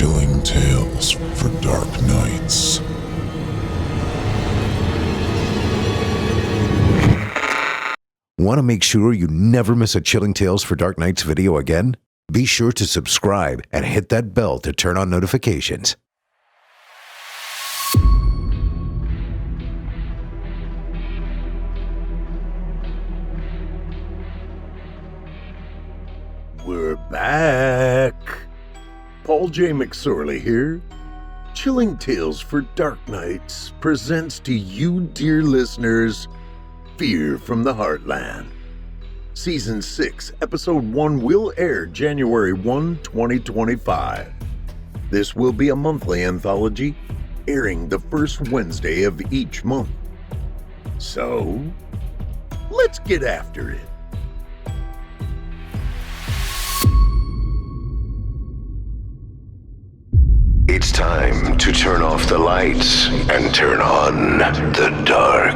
Chilling tales for dark nights. Want to make sure you never miss a Chilling Tales for Dark Nights video again? Be sure to subscribe and hit that bell to turn on notifications. We're back. Paul J. McSorley here. Chilling Tales for Dark Nights presents to you, dear listeners, Fear from the Heartland. Season 6, Episode 1 will air January 1, 2025. This will be a monthly anthology, airing the first Wednesday of each month. So, let's get after it. It's time to turn off the lights and turn on the dark.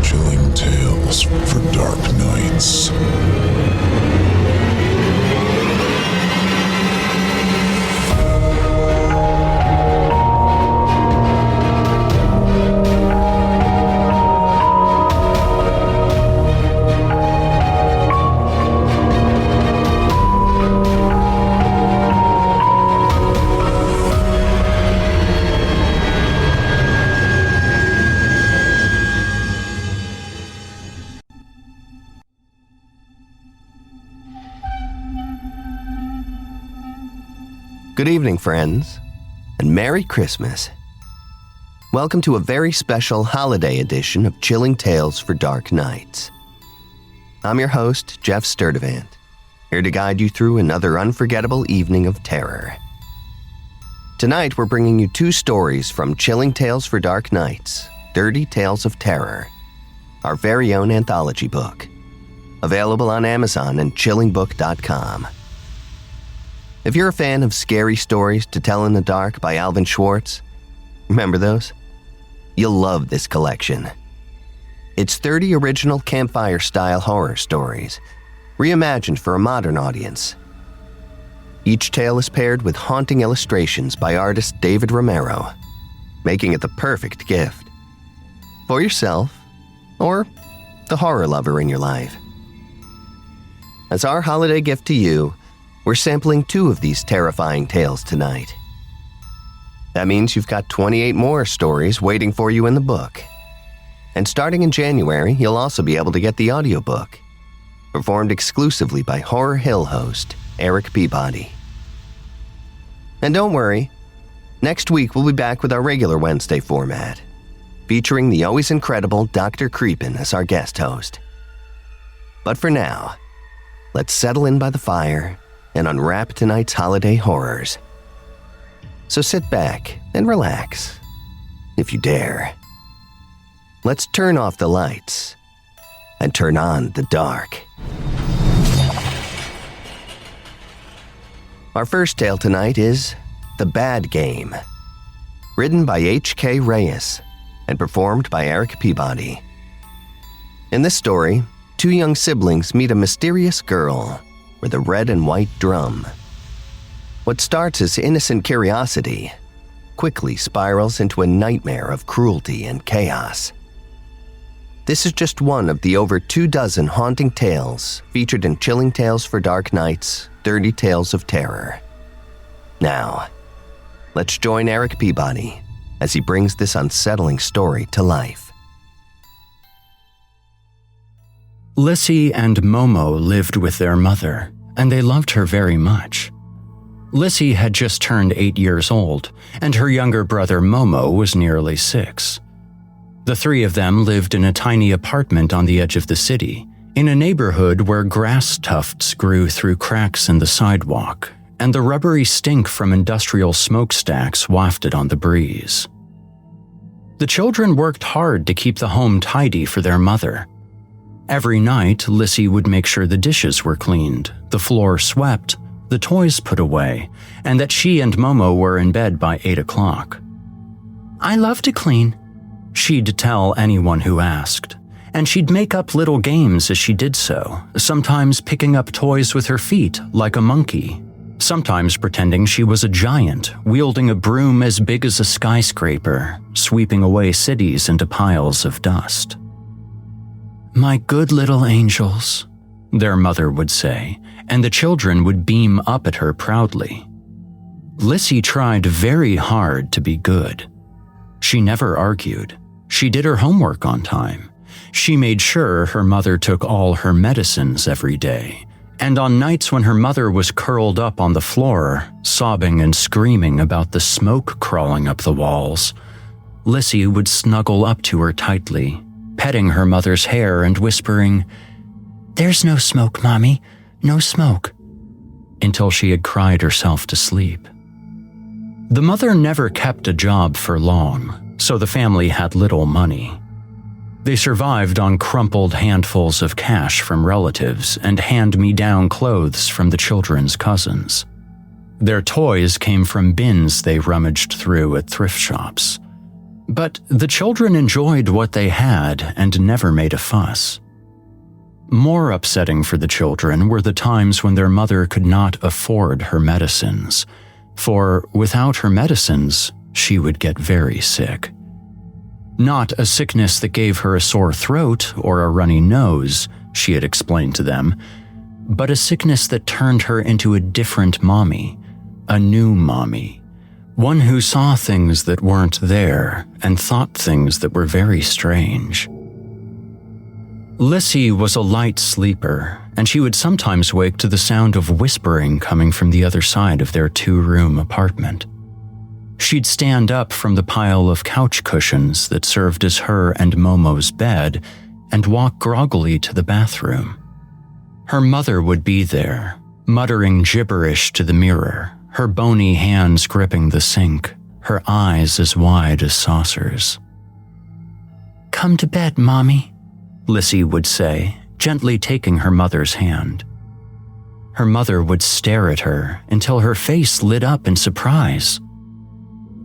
Chilling tales for dark nights. Good evening, friends, and Merry Christmas. Welcome to a very special holiday edition of Chilling Tales for Dark Nights. I'm your host, Geoff Sturtevant, here to guide you through another unforgettable evening of terror. Tonight, we're bringing you two stories from Chilling Tales for Dark Nights, Dirty Tales of Terror, our very own anthology book, available on Amazon and chillingbook.com. If you're a fan of Scary Stories to Tell in the Dark by Alvin Schwartz, remember those? You'll love this collection. It's 30 original campfire-style horror stories, reimagined for a modern audience. Each tale is paired with haunting illustrations by artist David Romero, making it the perfect gift for yourself or the horror lover in your life. As our holiday gift to you, we're sampling 2 of these terrifying tales tonight. That means you've got 28 more stories waiting for you in the book. And starting in January, you'll also be able to get the audiobook, performed exclusively by Horror Hill host Erik Peabody. And don't worry, next week we'll be back with our regular Wednesday format, featuring the always incredible Dr. Creepin as our guest host. But for now, let's settle in by the fire and unwrap tonight's holiday horrors. So sit back and relax, if you dare. Let's turn off the lights and turn on the dark. Our first tale tonight is The Bad Game, written by H.K. Reyes and performed by Erik Peabody. In this story, 2 young siblings meet a mysterious girl with a red and white drum. What starts as innocent curiosity quickly spirals into a nightmare of cruelty and chaos. This is just one of the over 24 haunting tales featured in Chilling Tales for Dark Nights, Dirty Tales of Terror. Now, let's join Erik Peabody as he brings this unsettling story to life. Lissy and Momo lived with their mother, and they loved her very much. Lissy had just turned 8 years old, and her younger brother Momo was nearly 6. The 3 of them lived in a tiny apartment on the edge of the city, in a neighborhood where grass tufts grew through cracks in the sidewalk, and the rubbery stink from industrial smokestacks wafted on the breeze. The children worked hard to keep the home tidy for their mother. Every night, Lissy would make sure the dishes were cleaned, the floor swept, the toys put away, and that she and Momo were in bed by 8 o'clock. "I love to clean," she'd tell anyone who asked, and she'd make up little games as she did so, sometimes picking up toys with her feet like a monkey, sometimes pretending she was a giant, wielding a broom as big as a skyscraper, sweeping away cities into piles of dust. "My good little angels," their mother would say, and the children would beam up at her proudly. Lissy tried very hard to be good. She never argued. She did her homework on time. She made sure her mother took all her medicines every day. And on nights when her mother was curled up on the floor, sobbing and screaming about the smoke crawling up the walls, Lissy would snuggle up to her tightly, petting her mother's hair and whispering, "There's no smoke, Mommy, no smoke," until she had cried herself to sleep. The mother never kept a job for long, so the family had little money. They survived on crumpled handfuls of cash from relatives and hand-me-down clothes from the children's cousins. Their toys came from bins they rummaged through at thrift shops. But the children enjoyed what they had and never made a fuss. More upsetting for the children were the times when their mother could not afford her medicines, for without her medicines, she would get very sick. Not a sickness that gave her a sore throat or a runny nose, she had explained to them, but a sickness that turned her into a different mommy, a new mommy, one who saw things that weren't there and thought things that were very strange. Lissy was a light sleeper, and she would sometimes wake to the sound of whispering coming from the other side of their two-room apartment. She'd stand up from the pile of couch cushions that served as her and Momo's bed and walk groggily to the bathroom. Her mother would be there, muttering gibberish to the mirror, her bony hands gripping the sink, her eyes as wide as saucers. "Come to bed, Mommy," Lissy would say, gently taking her mother's hand. Her mother would stare at her until her face lit up in surprise.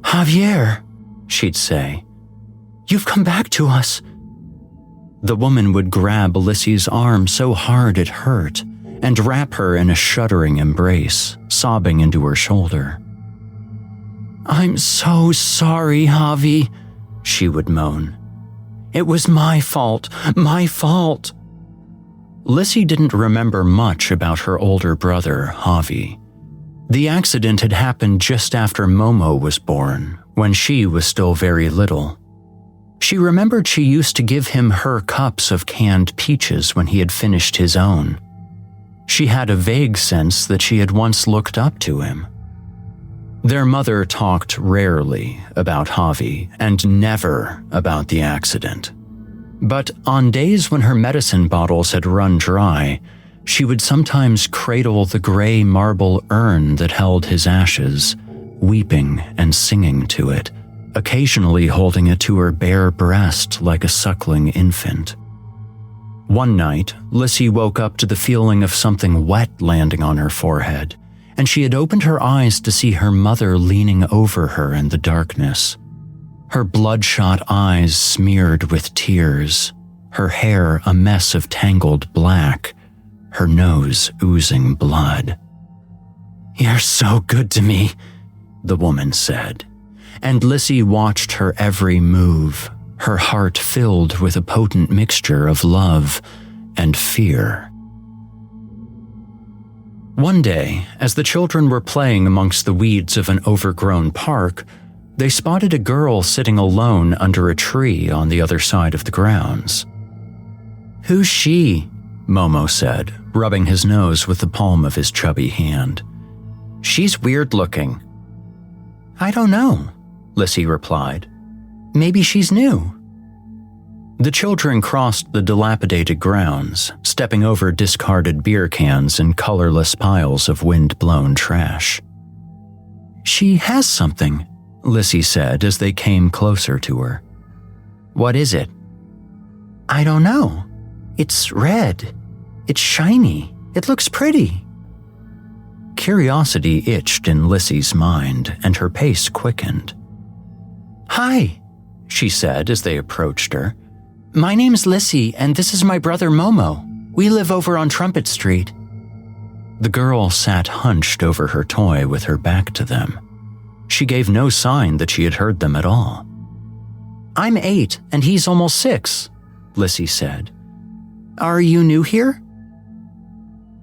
"Javier," she'd say, "you've come back to us." The woman would grab Lissy's arm so hard it hurt and wrap her in a shuddering embrace, sobbing into her shoulder. "I'm so sorry, Javi," she would moan. "It was my fault, my fault." Lissy didn't remember much about her older brother, Javi. The accident had happened just after Momo was born, when she was still very little. She remembered she used to give him her cups of canned peaches when he had finished his own. She had a vague sense that she had once looked up to him. Their mother talked rarely about Javi and never about the accident. But on days when her medicine bottles had run dry, she would sometimes cradle the gray marble urn that held his ashes, weeping and singing to it, occasionally holding it to her bare breast like a suckling infant. One night, Lissy woke up to the feeling of something wet landing on her forehead, and she had opened her eyes to see her mother leaning over her in the darkness. Her bloodshot eyes smeared with tears, her hair a mess of tangled black, her nose oozing blood. "You're so good to me," the woman said, and Lissy watched her every move, her heart filled with a potent mixture of love and fear. One day, as the children were playing amongst the weeds of an overgrown park, they spotted a girl sitting alone under a tree on the other side of the grounds. "Who's she?" Momo said, rubbing his nose with the palm of his chubby hand. "She's weird looking." "I don't know," Lissy replied. "Maybe she's new." The children crossed the dilapidated grounds, stepping over discarded beer cans and colorless piles of wind-blown trash. "She has something," Lissy said as they came closer to her. "What is it?" "I don't know. It's red. It's shiny. It looks pretty." Curiosity itched in Lissy's mind, and her pace quickened. "Hi," she said as they approached her. "My name's Lissy, and this is my brother Momo. We live over on Trumpet Street." The girl sat hunched over her toy with her back to them. She gave no sign that she had heard them at all. "I'm 8 and he's almost 6, Lissy said. "Are you new here?"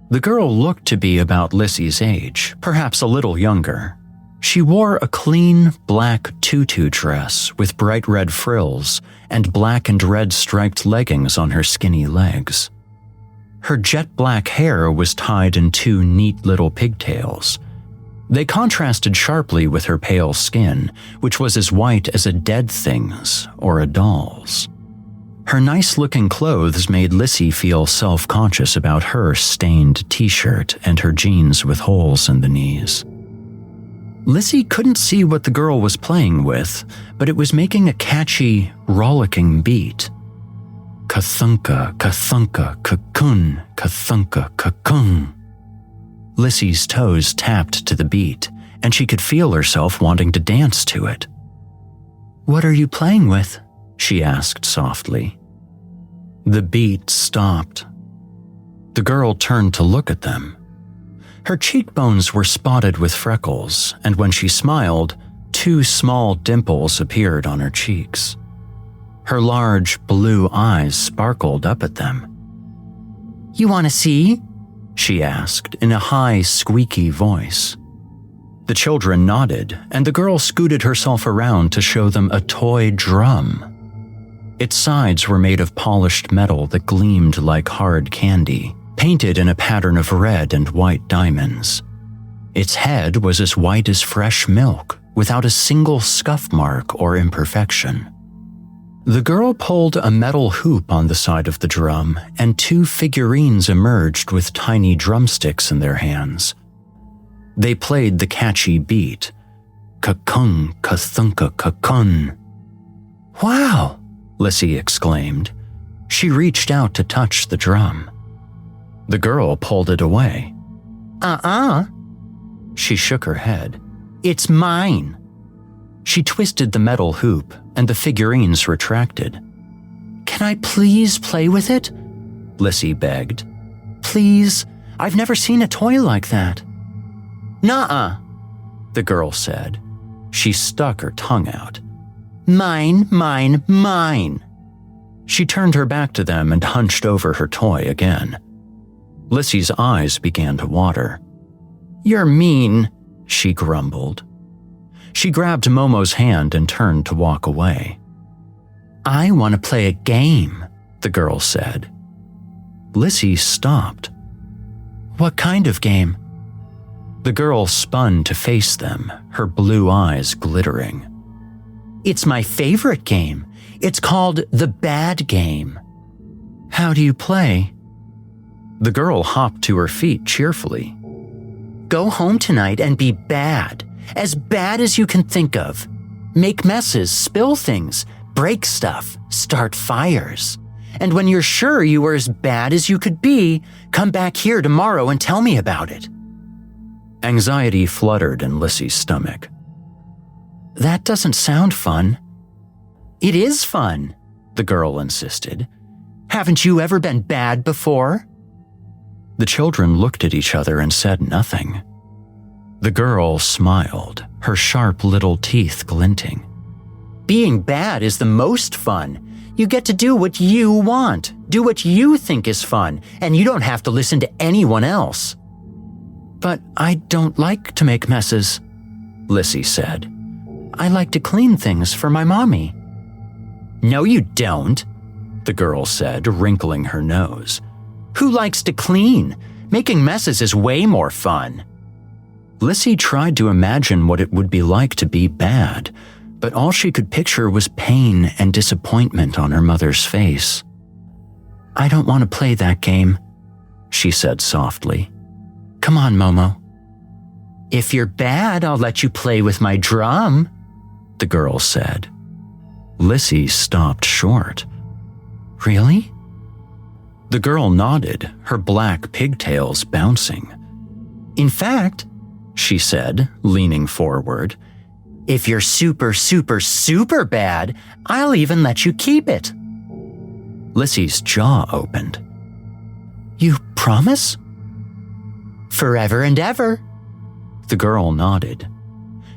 The girl looked to be about Lissy's age, perhaps a little younger. She wore a clean, black tutu dress with bright red frills and black and red striped leggings on her skinny legs. Her jet black hair was tied in 2 neat little pigtails. They contrasted sharply with her pale skin, which was as white as a dead thing's or a doll's. Her nice-looking clothes made Lissy feel self-conscious about her stained t-shirt and her jeans with holes in the knees. Lissy couldn't see what the girl was playing with, but it was making a catchy, rollicking beat. Kathunka, kathunka, kakun, kathunka, kakun. Lissy's toes tapped to the beat, and she could feel herself wanting to dance to it. "What are you playing with?" she asked softly. The beat stopped. The girl turned to look at them. Her cheekbones were spotted with freckles, and when she smiled, 2 small dimples appeared on her cheeks. Her large blue eyes sparkled up at them. "You want to see?" she asked in a high, squeaky voice. The children nodded, and the girl scooted herself around to show them a toy drum. Its sides were made of polished metal that gleamed like hard candy, painted in a pattern of red and white diamonds. Its head was as white as fresh milk, without a single scuff mark or imperfection. The girl pulled a metal hoop on the side of the drum, and 2 figurines emerged with tiny drumsticks in their hands. They played the catchy beat, kakung, kathunka, kakun. "Wow!" Lissy exclaimed. She reached out to touch the drum. The girl pulled it away. She shook her head. "It's mine." She twisted the metal hoop, and the figurines retracted. "Can I please play with it?" Lissy begged. "Please, I've never seen a toy like that." "Nuh-uh," the girl said. She stuck her tongue out. "Mine, mine, mine." She turned her back to them and hunched over her toy again. Lissy's eyes began to water. "You're mean," she grumbled. She grabbed Momo's hand and turned to walk away. "I want to play a game," the girl said. Lissy stopped. "What kind of game?" The girl spun to face them, her blue eyes glittering. "It's my favorite game. It's called the bad game." "How do you play?" The girl hopped to her feet cheerfully. "Go home tonight and be bad as you can think of. Make messes, spill things, break stuff, start fires. And when you're sure you were as bad as you could be, come back here tomorrow and tell me about it." Anxiety fluttered in Lissy's stomach. "That doesn't sound fun." "It is fun," the girl insisted. "Haven't you ever been bad before?" The children looked at each other and said nothing. The girl smiled, her sharp little teeth glinting. "Being bad is the most fun. You get to do what you want, do what you think is fun, and you don't have to listen to anyone else." "But I don't like to make messes," Lissy said. "I like to clean things for my mommy." "No, you don't," the girl said, wrinkling her nose. "Who likes to clean? Making messes is way more fun." Lissy tried to imagine what it would be like to be bad, but all she could picture was pain and disappointment on her mother's face. "I don't want to play that game," she said softly. "Come on, Momo." "If you're bad, I'll let you play with my drum," the girl said. Lissy stopped short. "Really?" The girl nodded, her black pigtails bouncing. "In fact," she said, leaning forward, "if you're super, super, super bad, I'll even let you keep it." Lissy's jaw opened. "You promise?" Forever and ever. The girl nodded.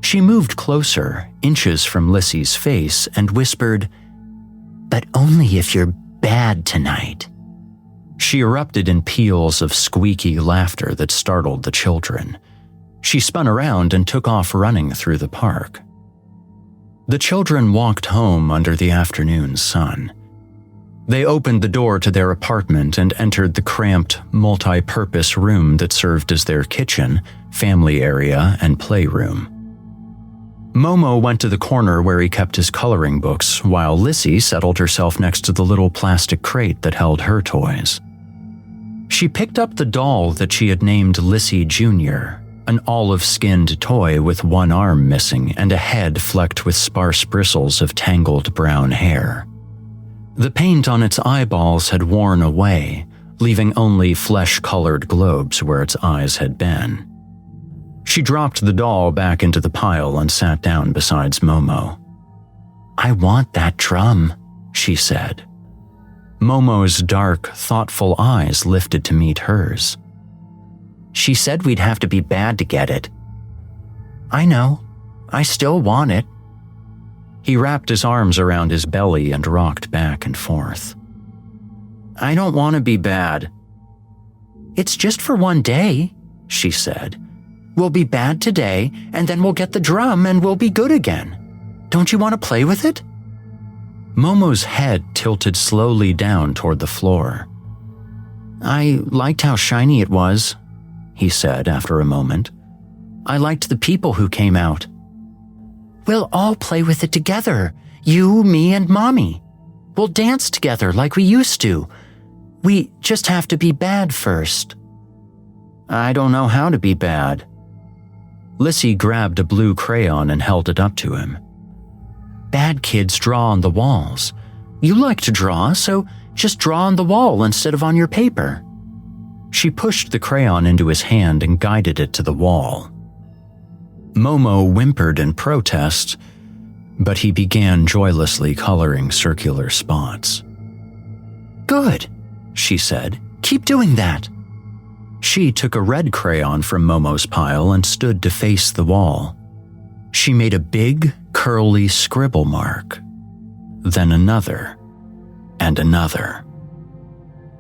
She moved closer, inches from Lissy's face, and whispered, "But only if you're bad tonight." She erupted in peals of squeaky laughter that startled the children. She spun around and took off running through the park. The children walked home under the afternoon sun. They opened the door to their apartment and entered the cramped, multi-purpose room that served as their kitchen, family area, and playroom. Momo went to the corner where he kept his coloring books, while Lissy settled herself next to the little plastic crate that held her toys. She picked up the doll that she had named Lissy Jr., an olive-skinned toy with one arm missing and a head flecked with sparse bristles of tangled brown hair. The paint on its eyeballs had worn away, leaving only flesh-colored globes where its eyes had been. She dropped the doll back into the pile and sat down beside Momo. "I want that drum," she said. Momo's dark, thoughtful eyes lifted to meet hers. "She said we'd have to be bad to get it." "I know. I still want it." He wrapped his arms around his belly and rocked back and forth. "I don't want to be bad." "It's just for one day," she said. "We'll be bad today, and then we'll get the drum and we'll be good again. Don't you want to play with it?" Momo's head tilted slowly down toward the floor. "I liked how shiny it was," he said after a moment. "I liked the people who came out." "We'll all play with it together. You, me, and Mommy. We'll dance together like we used to. We just have to be bad first." "I don't know how to be bad." Lissy grabbed a blue crayon and held it up to him. "Bad kids draw on the walls. You like to draw, so just draw on the wall instead of on your paper." She pushed the crayon into his hand and guided it to the wall. Momo whimpered in protest, but he began joylessly coloring circular spots. "Good," she said. "Keep doing that." She took a red crayon from Momo's pile and stood to face the wall. She made a big, curly scribble mark, then another, and another.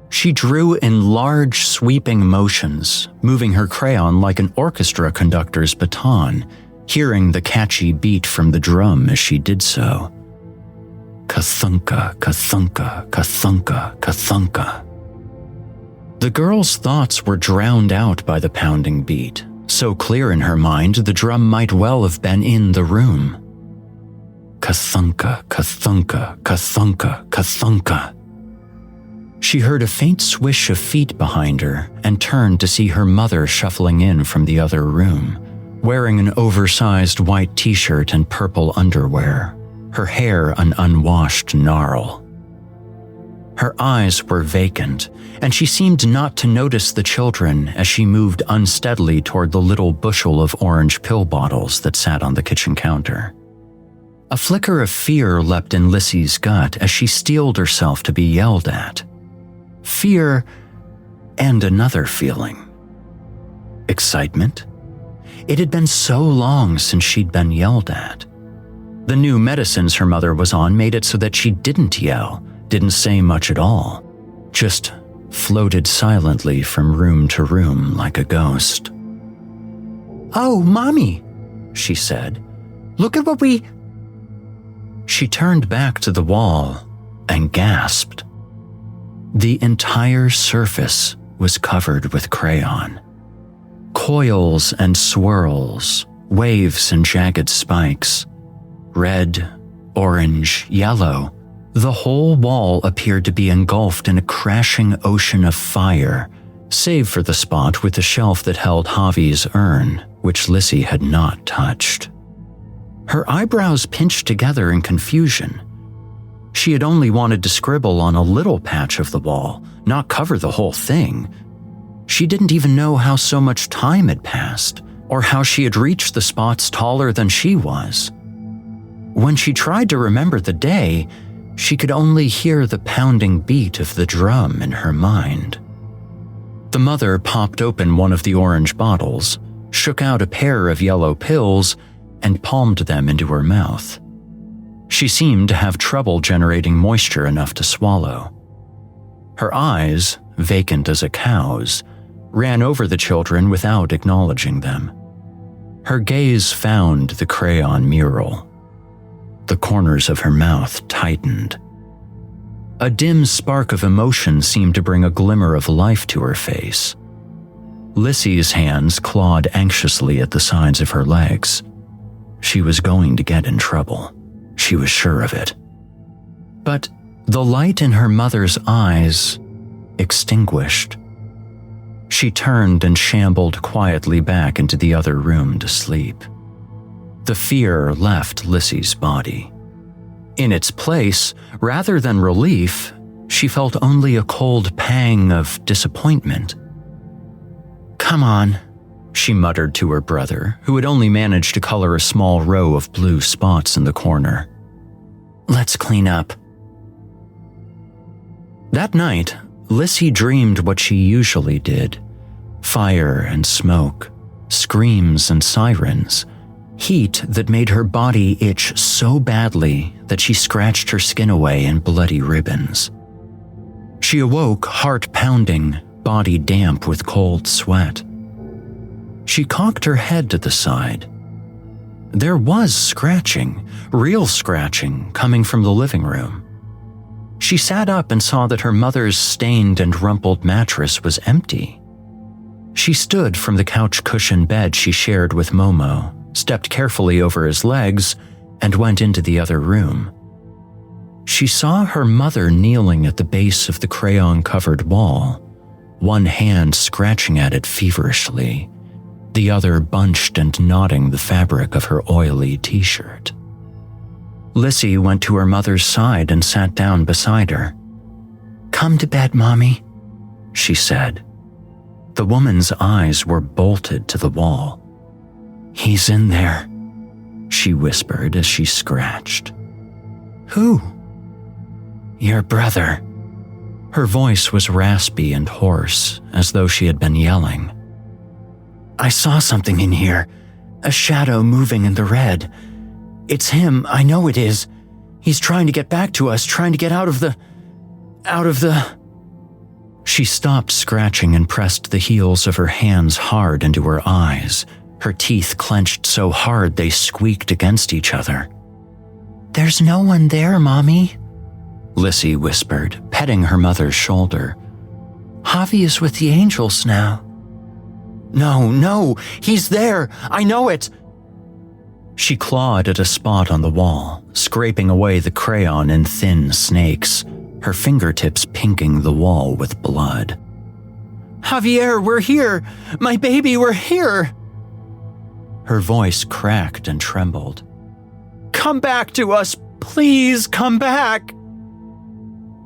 She drew in large, sweeping motions, moving her crayon like an orchestra conductor's baton, hearing the catchy beat from the drum as she did so. Ka-thunka, ka-thunka, ka-thunka, ka-thunka. The girl's thoughts were drowned out by the pounding beat, so clear in her mind the drum might well have been in the room. Ka-thunka, ka-thunka, ka-thunka, ka-thunka. She heard a faint swish of feet behind her and turned to see her mother shuffling in from the other room, wearing an oversized white t-shirt and purple underwear, her hair an unwashed gnarl. Her eyes were vacant, and she seemed not to notice the children as she moved unsteadily toward the little bushel of orange pill bottles that sat on the kitchen counter. A flicker of fear leapt in Lissy's gut as she steeled herself to be yelled at. Fear and another feeling. Excitement? It had been so long since she'd been yelled at. The new medicines her mother was on made it so that she didn't yell, didn't say much at all, just floated silently from room to room like a ghost. "Oh, Mommy," she said. "Look at what we—" She turned back to the wall and gasped. The entire surface was covered with crayon. Coils and swirls, waves and jagged spikes. Red, orange, yellow. The whole wall appeared to be engulfed in a crashing ocean of fire, save for the spot with the shelf that held Javi's urn, which Lissy had not touched. Her eyebrows pinched together in confusion. She had only wanted to scribble on a little patch of the wall, not cover the whole thing. She didn't even know how so much time had passed, or how she had reached the spots taller than she was. When she tried to remember the day, she could only hear the pounding beat of the drum in her mind. The mother popped open one of the orange bottles, shook out a pair of yellow pills, and palmed them into her mouth. She seemed to have trouble generating moisture enough to swallow. Her eyes, vacant as a cow's, ran over the children without acknowledging them. Her gaze found the crayon mural. The corners of her mouth tightened. A dim spark of emotion seemed to bring a glimmer of life to her face. Lissy's hands clawed anxiously at the sides of her legs. She was going to get in trouble. She was sure of it. But the light in her mother's eyes extinguished. She turned and shambled quietly back into the other room to sleep. The fear left Lissy's body. In its place, rather than relief, she felt only a cold pang of disappointment. "Come on," she muttered to her brother, who had only managed to color a small row of blue spots in the corner. "Let's clean up." That night, Lissy dreamed what she usually did: fire and smoke, screams and sirens, heat that made her body itch so badly that she scratched her skin away in bloody ribbons. She awoke heart pounding, body damp with cold sweat. She cocked her head to the side. There was scratching, real scratching, coming from the living room. She sat up and saw that her mother's stained and rumpled mattress was empty. She stood from the couch cushion bed she shared with Momo, stepped carefully over his legs, and went into the other room. She saw her mother kneeling at the base of the crayon-covered wall, one hand scratching at it feverishly, the other bunched and knotting the fabric of her oily t-shirt. Lissy went to her mother's side and sat down beside her. "Come to bed, Mommy," she said. The woman's eyes were bolted to the wall. "He's in there," she whispered as she scratched. "Who?" "Your brother." Her voice was raspy and hoarse, as though she had been yelling. "I saw something in here, a shadow moving in the red. It's him, I know it is. He's trying to get back to us, trying to get out of the... She stopped scratching and pressed the heels of her hands hard into her eyes, her teeth clenched so hard they squeaked against each other. "There's no one there, Mommy," Lissy whispered, petting her mother's shoulder. "Javi is with the angels now." No, he's there, I know it." She clawed at a spot on the wall, scraping away the crayon in thin snakes, her fingertips pinking the wall with blood. "Javier, we're here! My baby, we're here!" Her voice cracked and trembled. "Come back to us! Please come back!"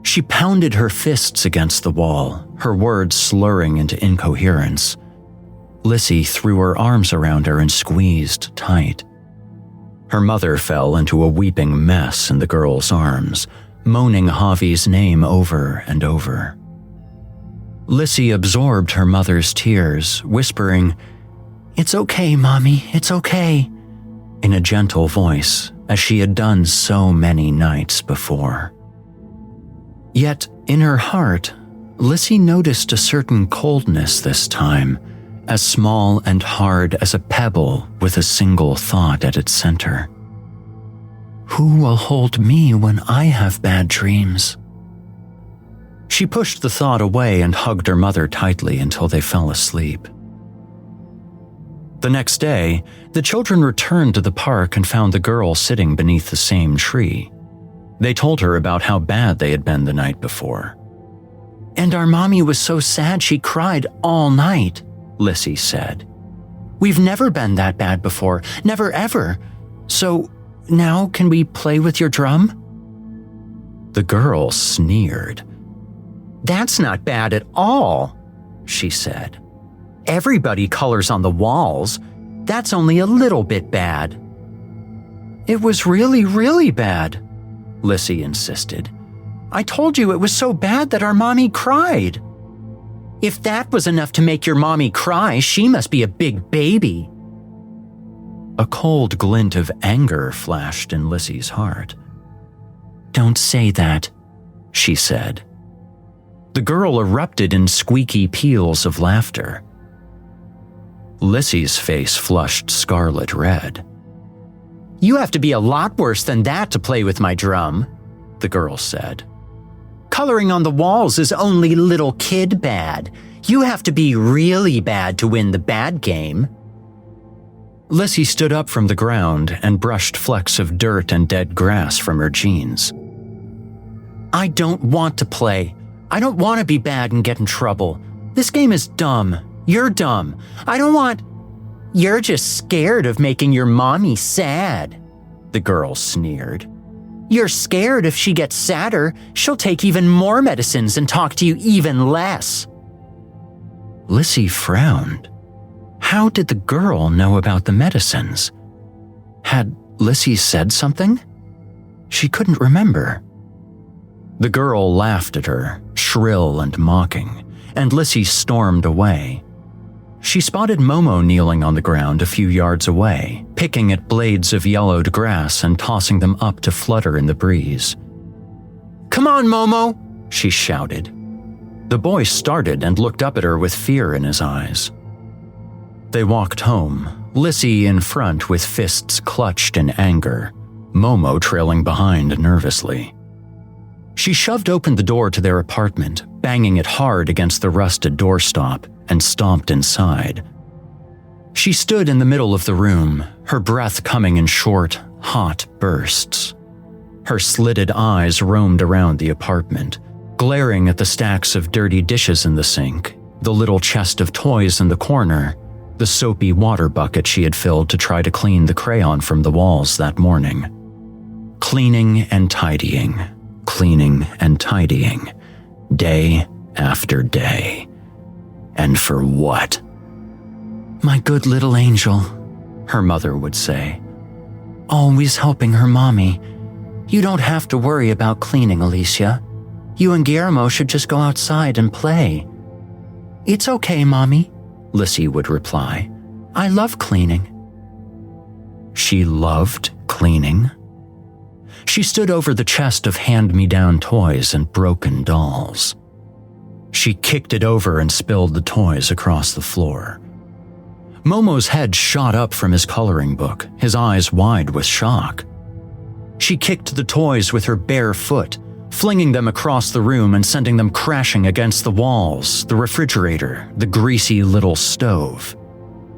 She pounded her fists against the wall, her words slurring into incoherence. Lissy threw her arms around her and squeezed tight. Her mother fell into a weeping mess in the girl's arms, moaning Javi's name over and over. Lissy absorbed her mother's tears, whispering, "It's okay, Mommy, it's okay," in a gentle voice, as she had done so many nights before. Yet, in her heart, Lissy noticed a certain coldness this time, as small and hard as a pebble with a single thought at its center. Who will hold me when I have bad dreams? She pushed the thought away and hugged her mother tightly until they fell asleep. The next day, the children returned to the park and found the girl sitting beneath the same tree. They told her about how bad they had been the night before. "And our mommy was so sad she cried all night," Lissy said. "We've never been that bad before, never ever. So now can we play with your drum?" The girl sneered. "That's not bad at all," she said. "Everybody colors on the walls. That's only a little bit bad." "It was really, really bad," Lissy insisted. "I told you it was so bad that our mommy cried." If that was enough to make your mommy cry, she must be a big baby." A cold glint of anger flashed in Lissy's heart. "Don't say that," she said. The girl erupted in squeaky peals of laughter. Lissy's face flushed scarlet red. "You have to be a lot worse than that to play with my drum," the girl said. "Coloring on the walls is only little kid bad. You have to be really bad to win the bad game." Lissy stood up from the ground and brushed flecks of dirt and dead grass from her jeans. "I don't want to play. I don't want to be bad and get in trouble. This game is dumb. You're dumb. I don't want—" "You're just scared of making your mommy sad," the girl sneered. "You're scared if she gets sadder, she'll take even more medicines and talk to you even less." Lissy frowned. How did the girl know about the medicines? Had Lissy said something? She couldn't remember. The girl laughed at her, shrill and mocking, and Lissy stormed away. She spotted Momo kneeling on the ground a few yards away, picking at blades of yellowed grass and tossing them up to flutter in the breeze. "Come on, Momo!" she shouted. The boy started and looked up at her with fear in his eyes. They walked home, Lissy in front with fists clutched in anger, Momo trailing behind nervously. She shoved open the door to their apartment, banging it hard against the rusted doorstop, and stomped inside. She stood in the middle of the room, her breath coming in short, hot bursts. Her slitted eyes roamed around the apartment, glaring at the stacks of dirty dishes in the sink, the little chest of toys in the corner, the soapy water bucket she had filled to try to clean the crayon from the walls that morning. Cleaning and tidying, day after day. And for what? "My good little angel," her mother would say. "Always helping her mommy. You don't have to worry about cleaning, Alicia. You and Guillermo should just go outside and play." "It's okay, Mommy," Lissy would reply. "I love cleaning." She loved cleaning? She stood over the chest of hand-me-down toys and broken dolls. She kicked it over and spilled the toys across the floor. Momo's head shot up from his coloring book, his eyes wide with shock. She kicked the toys with her bare foot, flinging them across the room and sending them crashing against the walls, the refrigerator, the greasy little stove.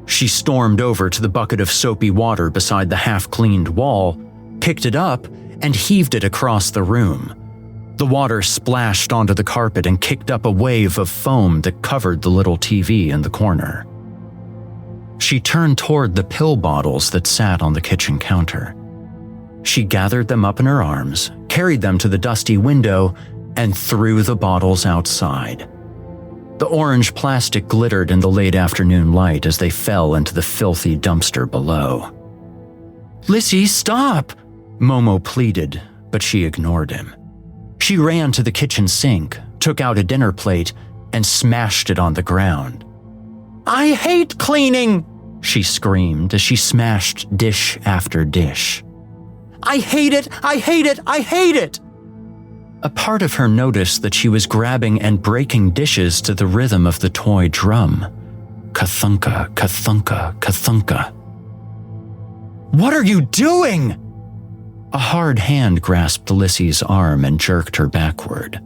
She stormed over to the bucket of soapy water beside the half-cleaned wall, picked it up, and heaved it across the room. The water splashed onto the carpet and kicked up a wave of foam that covered the little TV in the corner. She turned toward the pill bottles that sat on the kitchen counter. She gathered them up in her arms, carried them to the dusty window, and threw the bottles outside. The orange plastic glittered in the late afternoon light as they fell into the filthy dumpster below. "Lissy, stop!" Momo pleaded, but she ignored him. She ran to the kitchen sink, took out a dinner plate, and smashed it on the ground. "I hate cleaning!" she screamed as she smashed dish after dish. "I hate it! I hate it! I hate it!" A part of her noticed that she was grabbing and breaking dishes to the rhythm of the toy drum. Ka-thunka, ka-thunka, ka-thunka. "What are you doing?" A hard hand grasped Lissy's arm and jerked her backward.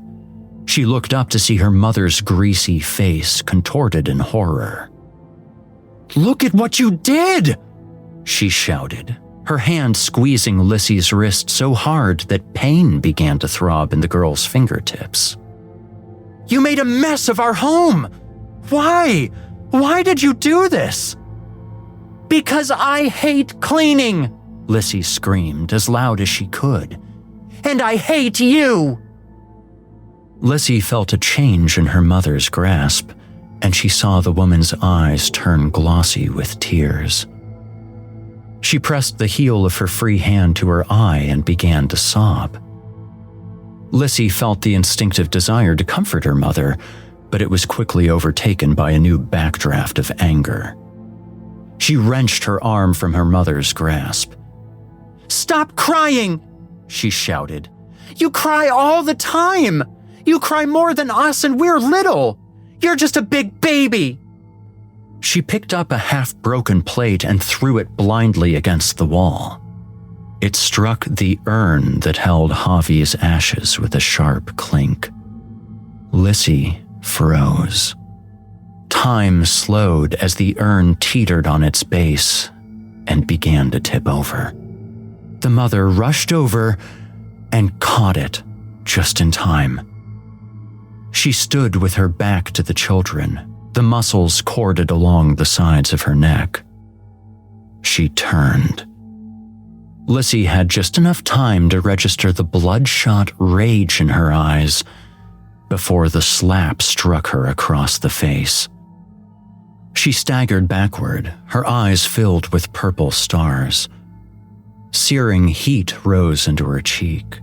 She looked up to see her mother's greasy face contorted in horror. "Look at what you did!" she shouted, her hand squeezing Lissy's wrist so hard that pain began to throb in the girl's fingertips. "You made a mess of our home! Why? Why did you do this?" "Because I hate cleaning!" Lissy screamed as loud as she could. "And I hate you!" Lissy felt a change in her mother's grasp, and she saw the woman's eyes turn glossy with tears. She pressed the heel of her free hand to her eye and began to sob. Lissy felt the instinctive desire to comfort her mother, but it was quickly overtaken by a new backdraft of anger. She wrenched her arm from her mother's grasp. "Stop crying!" she shouted. "You cry all the time! You cry more than us and we're little! You're just a big baby!" She picked up a half-broken plate and threw it blindly against the wall. It struck the urn that held Javi's ashes with a sharp clink. Lissy froze. Time slowed as the urn teetered on its base and began to tip over. The mother rushed over and caught it just in time. She stood with her back to the children, the muscles corded along the sides of her neck. She turned. Lissy had just enough time to register the bloodshot rage in her eyes before the slap struck her across the face. She staggered backward, her eyes filled with purple stars. Searing heat rose into her cheek.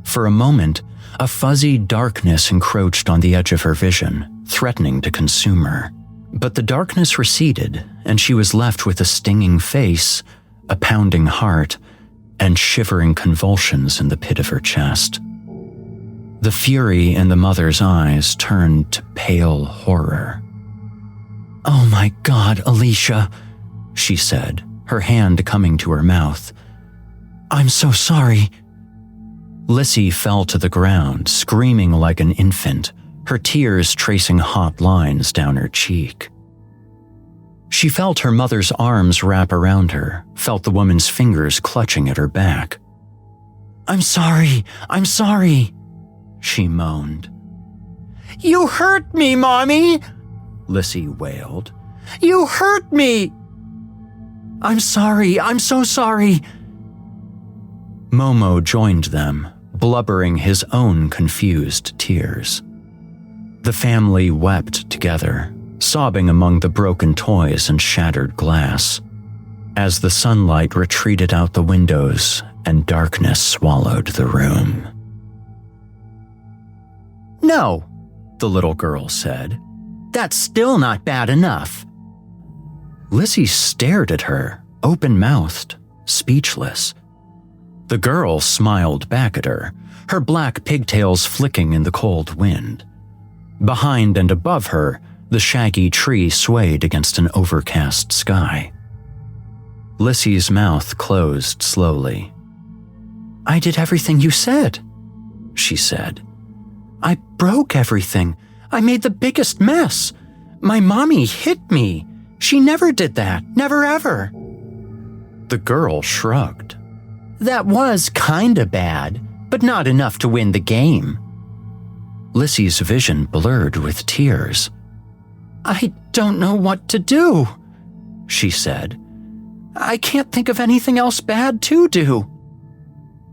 For a moment, a fuzzy darkness encroached on the edge of her vision, threatening to consume her. But the darkness receded, and she was left with a stinging face, a pounding heart, and shivering convulsions in the pit of her chest. The fury in the mother's eyes turned to pale horror. "Oh my God, Alicia," she said, her hand coming to her mouth. "I'm so sorry." Lissy fell to the ground, screaming like an infant, her tears tracing hot lines down her cheek. She felt her mother's arms wrap around her, felt the woman's fingers clutching at her back. I'm sorry," she moaned. "You hurt me, Mommy," Lissy wailed. "You hurt me." I'm so sorry." Momo joined them, blubbering his own confused tears. The family wept together, sobbing among the broken toys and shattered glass, as the sunlight retreated out the windows and darkness swallowed the room. "No," the little girl said. "That's still not bad enough." Lissy stared at her, open-mouthed, speechless. The girl smiled back at her, her black pigtails flicking in the cold wind. Behind and above her, the shaggy tree swayed against an overcast sky. Lissy's mouth closed slowly. "I did everything you said," she said. "I broke everything. I made the biggest mess. My mommy hit me. She never did that, never ever." The girl shrugged. "That was kinda bad, but not enough to win the game." Lissy's vision blurred with tears. "I don't know what to do," she said. "I can't think of anything else bad to do."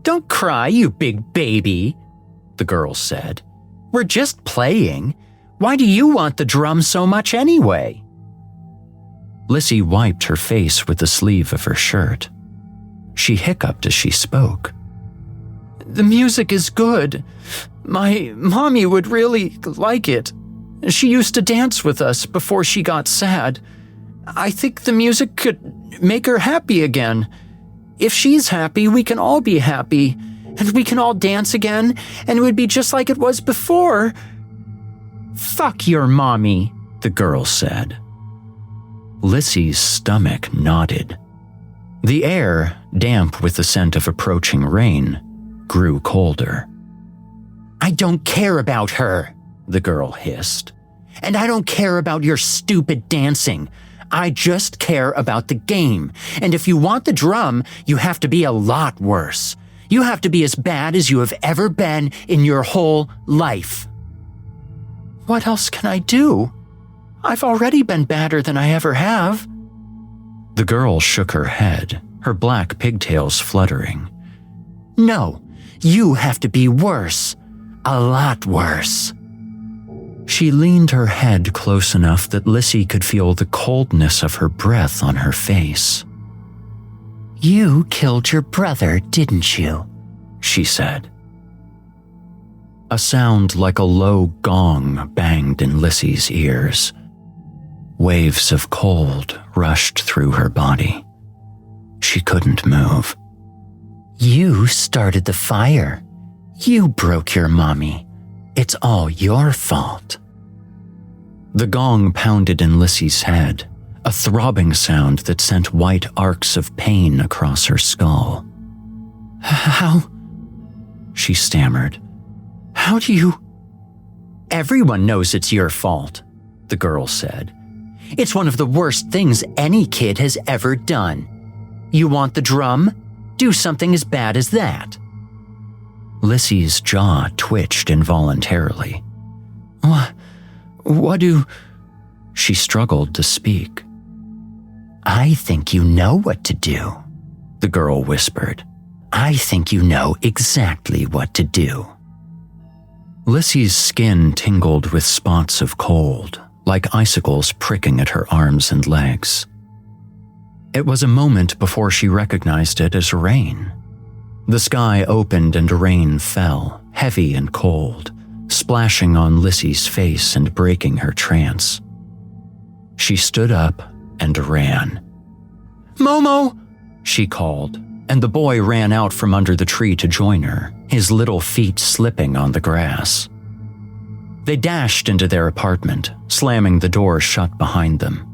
"Don't cry, you big baby," the girl said. "We're just playing. Why do you want the drum so much anyway?" Lissy wiped her face with the sleeve of her shirt. She hiccuped as she spoke. "The music is good. My mommy would really like it. She used to dance with us before she got sad. I think the music could make her happy again. If she's happy, we can all be happy, and we can all dance again, and it would be just like it was before." "Fuck your mommy," the girl said. Lissy's stomach knotted. The air, damp with the scent of approaching rain, grew colder. "I don't care about her," the girl hissed. "And I don't care about your stupid dancing. I just care about the game. And if you want the drum, you have to be a lot worse. You have to be as bad as you have ever been in your whole life." "What else can I do? I've already been badder than I ever have." The girl shook her head, her black pigtails fluttering. "No, you have to be worse. A lot worse." She leaned her head close enough that Lissy could feel the coldness of her breath on her face. "You killed your brother, didn't you?" she said. A sound like a low gong banged in Lissy's ears. Waves of cold rushed through her body. She couldn't move. You started the fire. You broke your mommy. It's all your fault. The gong pounded in Lissy's head, a throbbing sound that sent white arcs of pain across her skull. How? She stammered. How do you? Everyone knows it's your fault, the girl said. It's one of the worst things any kid has ever done. You want the drum? Do something as bad as that. Lissy's jaw twitched involuntarily. What do... She struggled to speak. I think you know what to do, the girl whispered. I think you know exactly what to do. Lissy's skin tingled with spots of cold, like icicles pricking at her arms and legs. It was a moment before she recognized it as rain. The sky opened and rain fell, heavy and cold, splashing on Lissy's face and breaking her trance. She stood up and ran. Momo! She called, and the boy ran out from under the tree to join her, his little feet slipping on the grass. They dashed into their apartment, slamming the door shut behind them.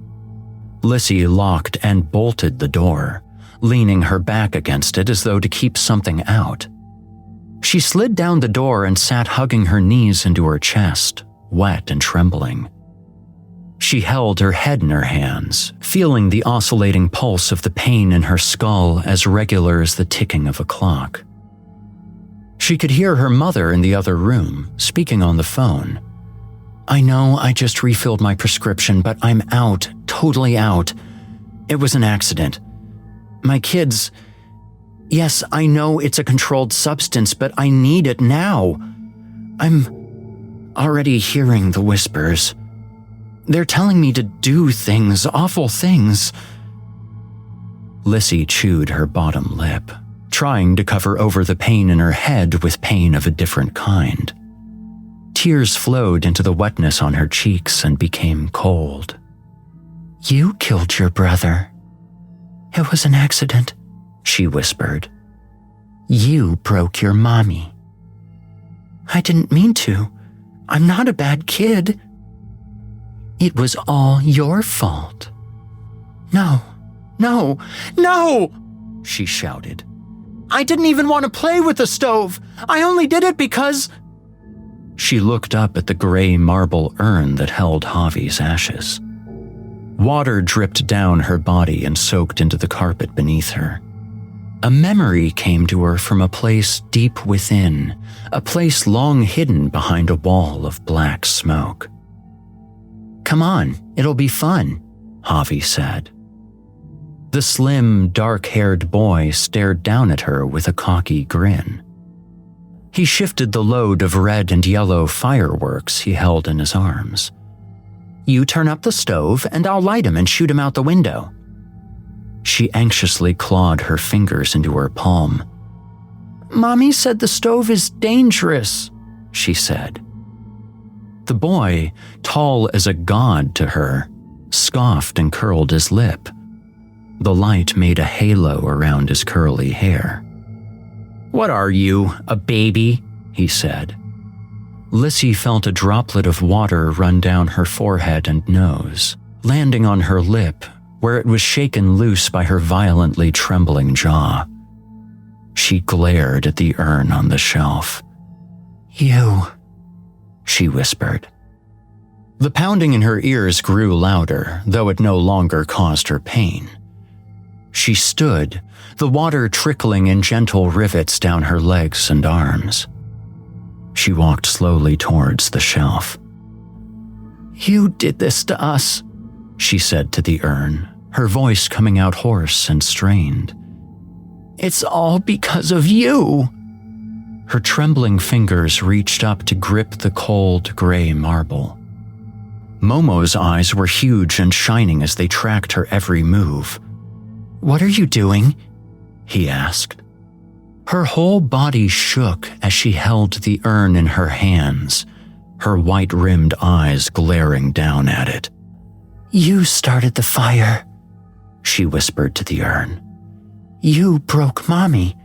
Lissy locked and bolted the door, leaning her back against it as though to keep something out. She slid down the door and sat hugging her knees into her chest, wet and trembling. She held her head in her hands, feeling the oscillating pulse of the pain in her skull as regular as the ticking of a clock. She could hear her mother in the other room, speaking on the phone. I know I just refilled my prescription, but I'm out, totally out. It was an accident. My kids... Yes, I know it's a controlled substance, but I need it now. I'm already hearing the whispers. They're telling me to do things, awful things. Lissy chewed her bottom lip, trying to cover over the pain in her head with pain of a different kind. Tears flowed into the wetness on her cheeks and became cold. You killed your brother. It was an accident, she whispered. You broke your mommy. I didn't mean to. I'm not a bad kid. It was all your fault. No, no, no, she shouted. I didn't even want to play with the stove. I only did it because... She looked up at the gray marble urn that held Javi's ashes. Water dripped down her body and soaked into the carpet beneath her. A memory came to her from a place deep within, a place long hidden behind a wall of black smoke. Come on, it'll be fun, Javi said. The slim, dark-haired boy stared down at her with a cocky grin. He shifted the load of red and yellow fireworks he held in his arms. You turn up the stove and I'll light him and shoot him out the window. She anxiously clawed her fingers into her palm. Mommy said the stove is dangerous, she said. The boy, tall as a god to her, scoffed and curled his lip. The light made a halo around his curly hair. What are you, a baby? He said. Lissy felt a droplet of water run down her forehead and nose, landing on her lip, where it was shaken loose by her violently trembling jaw. She glared at the urn on the shelf. You, she whispered. The pounding in her ears grew louder, though it no longer caused her pain. She stood, the water trickling in gentle rivets down her legs and arms. She walked slowly towards the shelf. You did this to us, she said to the urn, her voice coming out hoarse and strained. It's all because of you. Her trembling fingers reached up to grip the cold gray marble. Momo's eyes were huge and shining as they tracked her every move. What are you doing? He asked. Her whole body shook as she held the urn in her hands, her white-rimmed eyes glaring down at it. "You started the fire," she whispered to the urn. "You broke Mommy.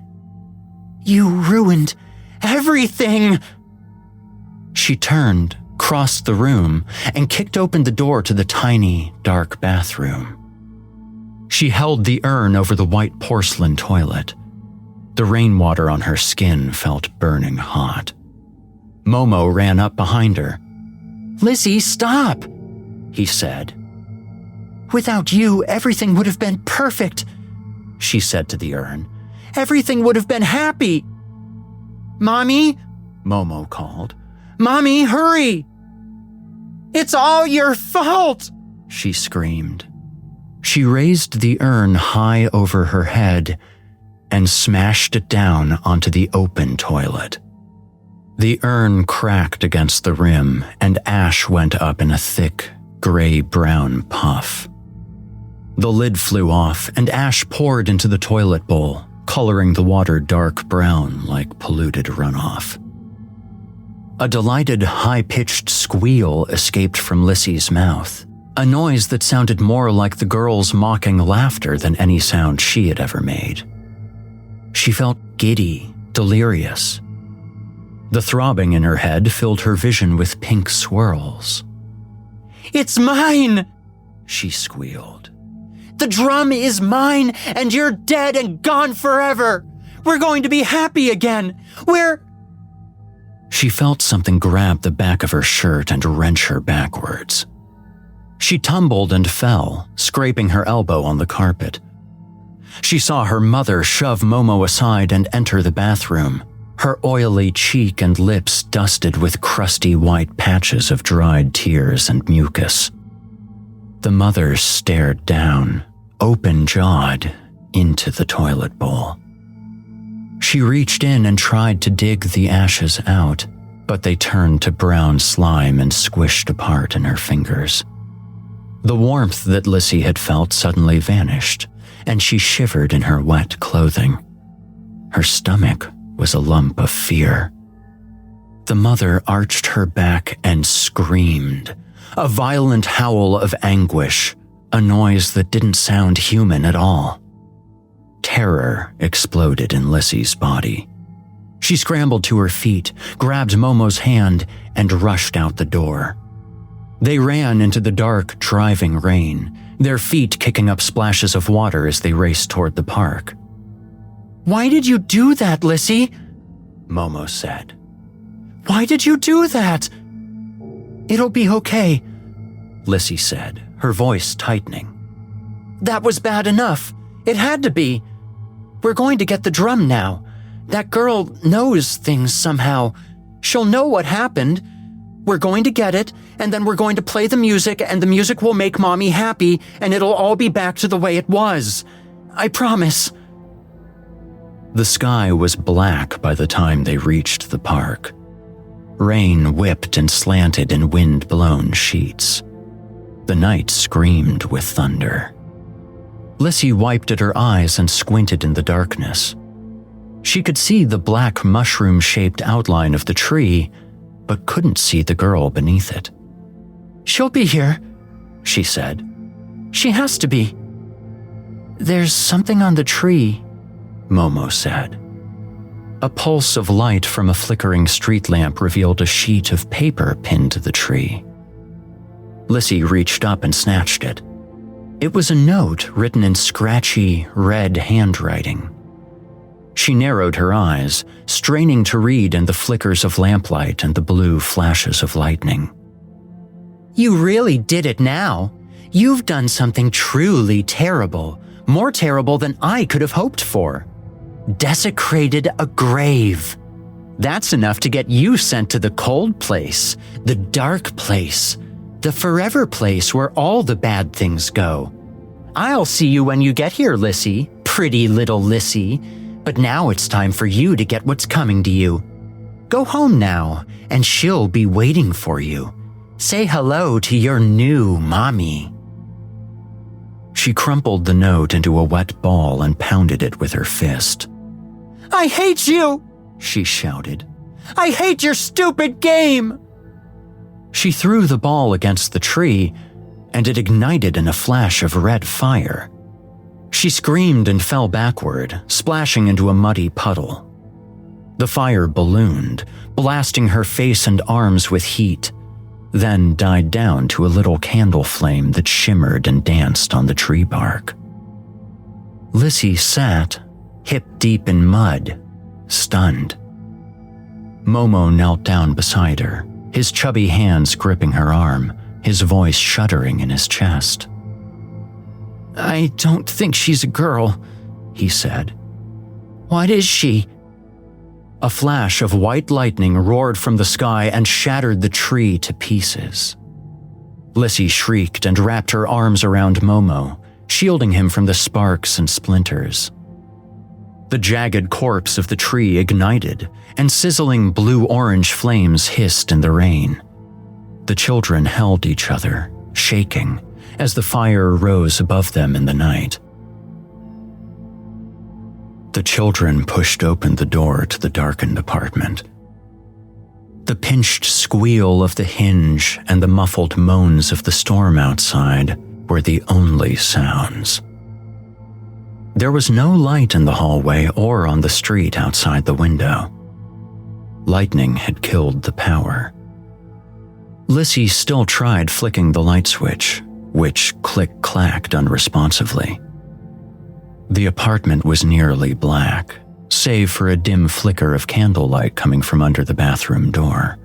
You ruined everything." She turned, crossed the room, and kicked open the door to the tiny, dark bathroom. She held the urn over the white porcelain toilet. The rainwater on her skin felt burning hot. Momo ran up behind her. "Lizzie, stop," he said. "Without you, everything would have been perfect," she said to the urn. "Everything would have been happy." "Mommy," Momo called. "Mommy, hurry!" "It's all your fault," she screamed. She raised the urn high over her head and smashed it down onto the open toilet. The urn cracked against the rim, and ash went up in a thick, gray-brown puff. The lid flew off, and ash poured into the toilet bowl, coloring the water dark brown like polluted runoff. A delighted, high-pitched squeal escaped from Lizzie's mouth, a noise that sounded more like the girl's mocking laughter than any sound she had ever made. She felt giddy, delirious. The throbbing in her head filled her vision with pink swirls. "It's mine!" she squealed. "The drum is mine, and you're dead and gone forever! We're going to be happy again! She felt something grab the back of her shirt and wrench her backwards. She tumbled and fell, scraping her elbow on the carpet. She saw her mother shove Momo aside and enter the bathroom, her oily cheek and lips dusted with crusty white patches of dried tears and mucus. The mother stared down, open-jawed, into the toilet bowl. She reached in and tried to dig the ashes out, but they turned to brown slime and squished apart in her fingers. The warmth that Lizzie had felt suddenly vanished, and she shivered in her wet clothing. Her stomach was a lump of fear. The mother arched her back and screamed, a violent howl of anguish, a noise that didn't sound human at all. Terror exploded in Lizzie's body. She scrambled to her feet, grabbed Momo's hand, and rushed out the door. They ran into the dark, driving rain, their feet kicking up splashes of water as they raced toward the park. "Why did you do that, Lizzie?" Momo said. "Why did you do that?" "It'll be okay," Lizzie said, her voice tightening. "That was bad enough. It had to be. We're going to get the drum now. That girl knows things somehow. She'll know what happened. We're going to get it, and then we're going to play the music, and the music will make Mommy happy, and it'll all be back to the way it was. I promise." The sky was black by the time they reached the park. Rain whipped and slanted in wind-blown sheets. The night screamed with thunder. Lizzie wiped at her eyes and squinted in the darkness. She could see the black mushroom-shaped outline of the tree, but couldn't see the girl beneath it. "She'll be here," she said. "She has to be." "There's something on the tree," Momo said. A pulse of light from a flickering street lamp revealed a sheet of paper pinned to the tree. Lizzie reached up and snatched it. It was a note written in scratchy, red handwriting. She narrowed her eyes, straining to read in the flickers of lamplight and the blue flashes of lightning. "You really did it now. You've done something truly terrible, more terrible than I could have hoped for. Desecrated a grave. That's enough to get you sent to the cold place, the dark place, the forever place where all the bad things go. I'll see you when you get here, Lizzie, pretty little Lizzie. But now it's time for you to get what's coming to you. Go home now, and she'll be waiting for you. Say hello to your new mommy." She crumpled the note into a wet ball and pounded it with her fist. I hate you!" she shouted. "I hate your stupid game!" She threw the ball against the tree, and it ignited in a flash of red fire. She screamed and fell backward, splashing into a muddy puddle. The fire ballooned, blasting her face and arms with heat, then died down to a little candle flame that shimmered and danced on the tree bark. Lissy sat, hip deep in mud, stunned. Momo knelt down beside her, his chubby hands gripping her arm, his voice shuddering in his chest. "I don't think she's a girl," he said. "What is she?" A flash of white lightning roared from the sky and shattered the tree to pieces. Lissy shrieked and wrapped her arms around Momo, shielding him from the sparks and splinters. The jagged corpse of the tree ignited, and sizzling blue-orange flames hissed in the rain. The children held each other, shaking, as the fire rose above them in the night. The children pushed open the door to the darkened apartment. The pinched squeal of the hinge and the muffled moans of the storm outside were the only sounds. There was no light in the hallway or on the street outside the window. Lightning had killed the power. Lissy still tried flicking the light switch, which click-clacked unresponsively. The apartment was nearly black, save for a dim flicker of candlelight coming from under the bathroom door.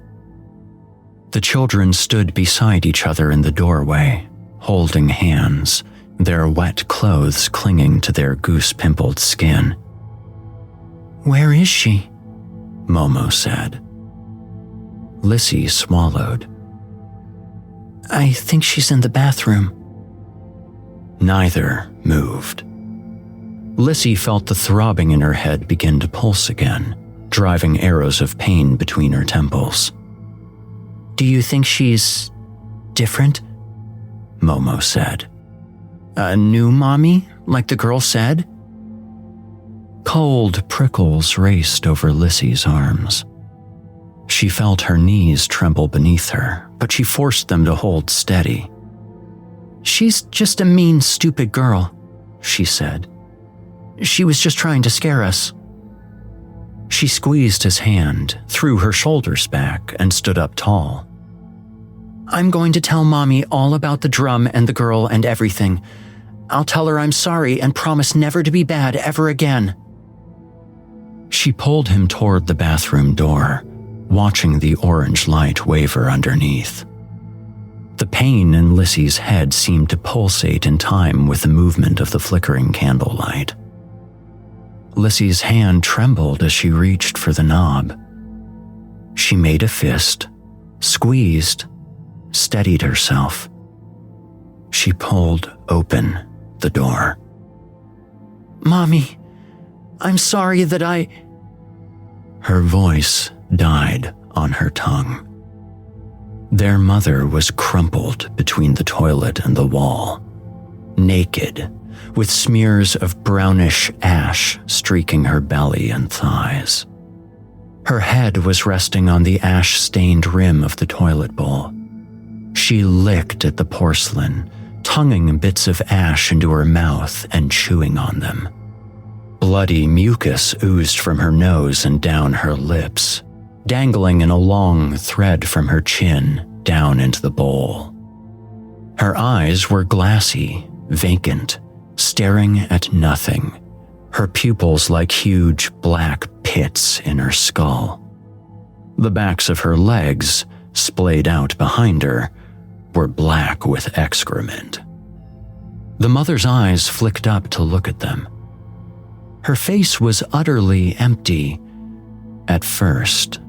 The children stood beside each other in the doorway, holding hands, their wet clothes clinging to their goose-pimpled skin. "Where is she?" Momo said. Lissy swallowed. "I think she's in the bathroom." Neither moved. Lissy felt the throbbing in her head begin to pulse again, driving arrows of pain between her temples. "Do you think she's different?" Momo said. "A new mommy, like the girl said?" Cold prickles raced over Lissy's arms. She felt her knees tremble beneath her, but she forced them to hold steady. "She's just a mean, stupid girl," she said. "She was just trying to scare us." She squeezed his hand, threw her shoulders back, and stood up tall. "I'm going to tell Mommy all about the drum and the girl and everything. I'll tell her I'm sorry and promise never to be bad ever again." She pulled him toward the bathroom door, watching the orange light waver underneath. The pain in Lissy's head seemed to pulsate in time with the movement of the flickering candlelight. Lissy's hand trembled as she reached for the knob. She made a fist, squeezed, steadied herself. She pulled open the door. "Mommy, I'm sorry that I—" Her voice died on her tongue. Their mother was crumpled between the toilet and the wall, naked, with smears of brownish ash streaking her belly and thighs. Her head was resting on the ash-stained rim of the toilet bowl. She licked at the porcelain, tonguing bits of ash into her mouth and chewing on them. Bloody mucus oozed from her nose and down her lips, dangling in a long thread from her chin down into the bowl. Her eyes were glassy, vacant, staring at nothing, her pupils like huge black pits in her skull. The backs of her legs, splayed out behind her, were black with excrement. The mother's eyes flicked up to look at them. Her face was utterly empty at first,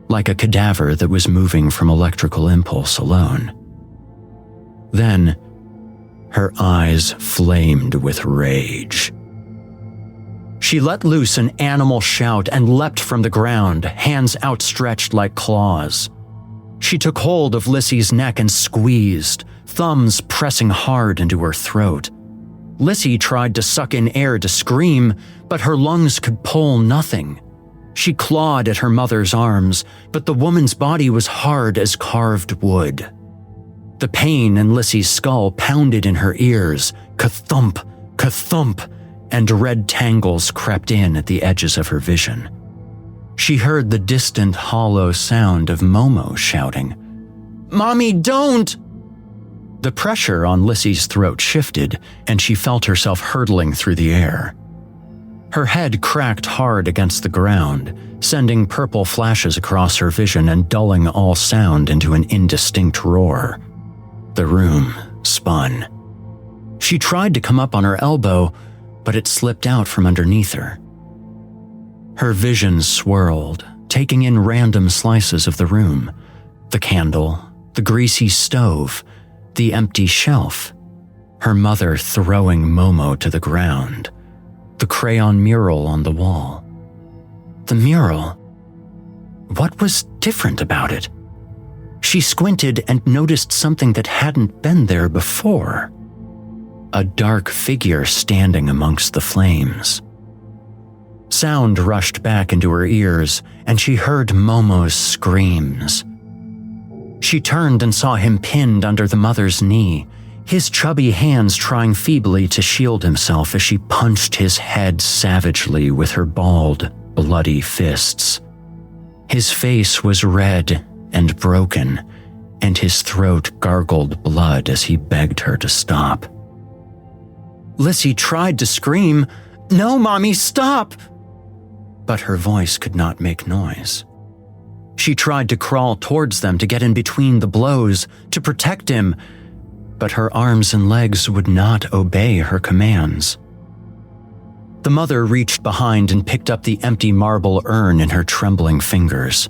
like a cadaver that was moving from electrical impulse alone. Then, her eyes flamed with rage. She let loose an animal shout and leapt from the ground, hands outstretched like claws. She took hold of Lissy's neck and squeezed, thumbs pressing hard into her throat. Lissy tried to suck in air to scream, but her lungs could pull nothing. She clawed at her mother's arms, but the woman's body was hard as carved wood. The pain in Lissy's skull pounded in her ears, ka-thump, ka-thump, and red tangles crept in at the edges of her vision. She heard the distant, hollow sound of Momo shouting, "Mommy, don't!" The pressure on Lissy's throat shifted, and she felt herself hurtling through the air. Her head cracked hard against the ground, sending purple flashes across her vision and dulling all sound into an indistinct roar. The room spun. She tried to come up on her elbow, but it slipped out from underneath her. Her vision swirled, taking in random slices of the room: the candle, the greasy stove, the empty shelf, her mother throwing Momo to the ground, the crayon mural on the wall. The mural. What was different about it? She squinted and noticed something that hadn't been there before. A dark figure standing amongst the flames. Sound rushed back into her ears, and she heard Momo's screams. She turned and saw him pinned under the mother's knee, his chubby hands trying feebly to shield himself as she punched his head savagely with her bald, bloody fists. His face was red and broken, and his throat gargled blood as he begged her to stop. Lissy tried to scream, "No, Mommy, stop!" But her voice could not make noise. She tried to crawl towards them to get in between the blows, to protect him, but her arms and legs would not obey her commands. The mother reached behind and picked up the empty marble urn in her trembling fingers.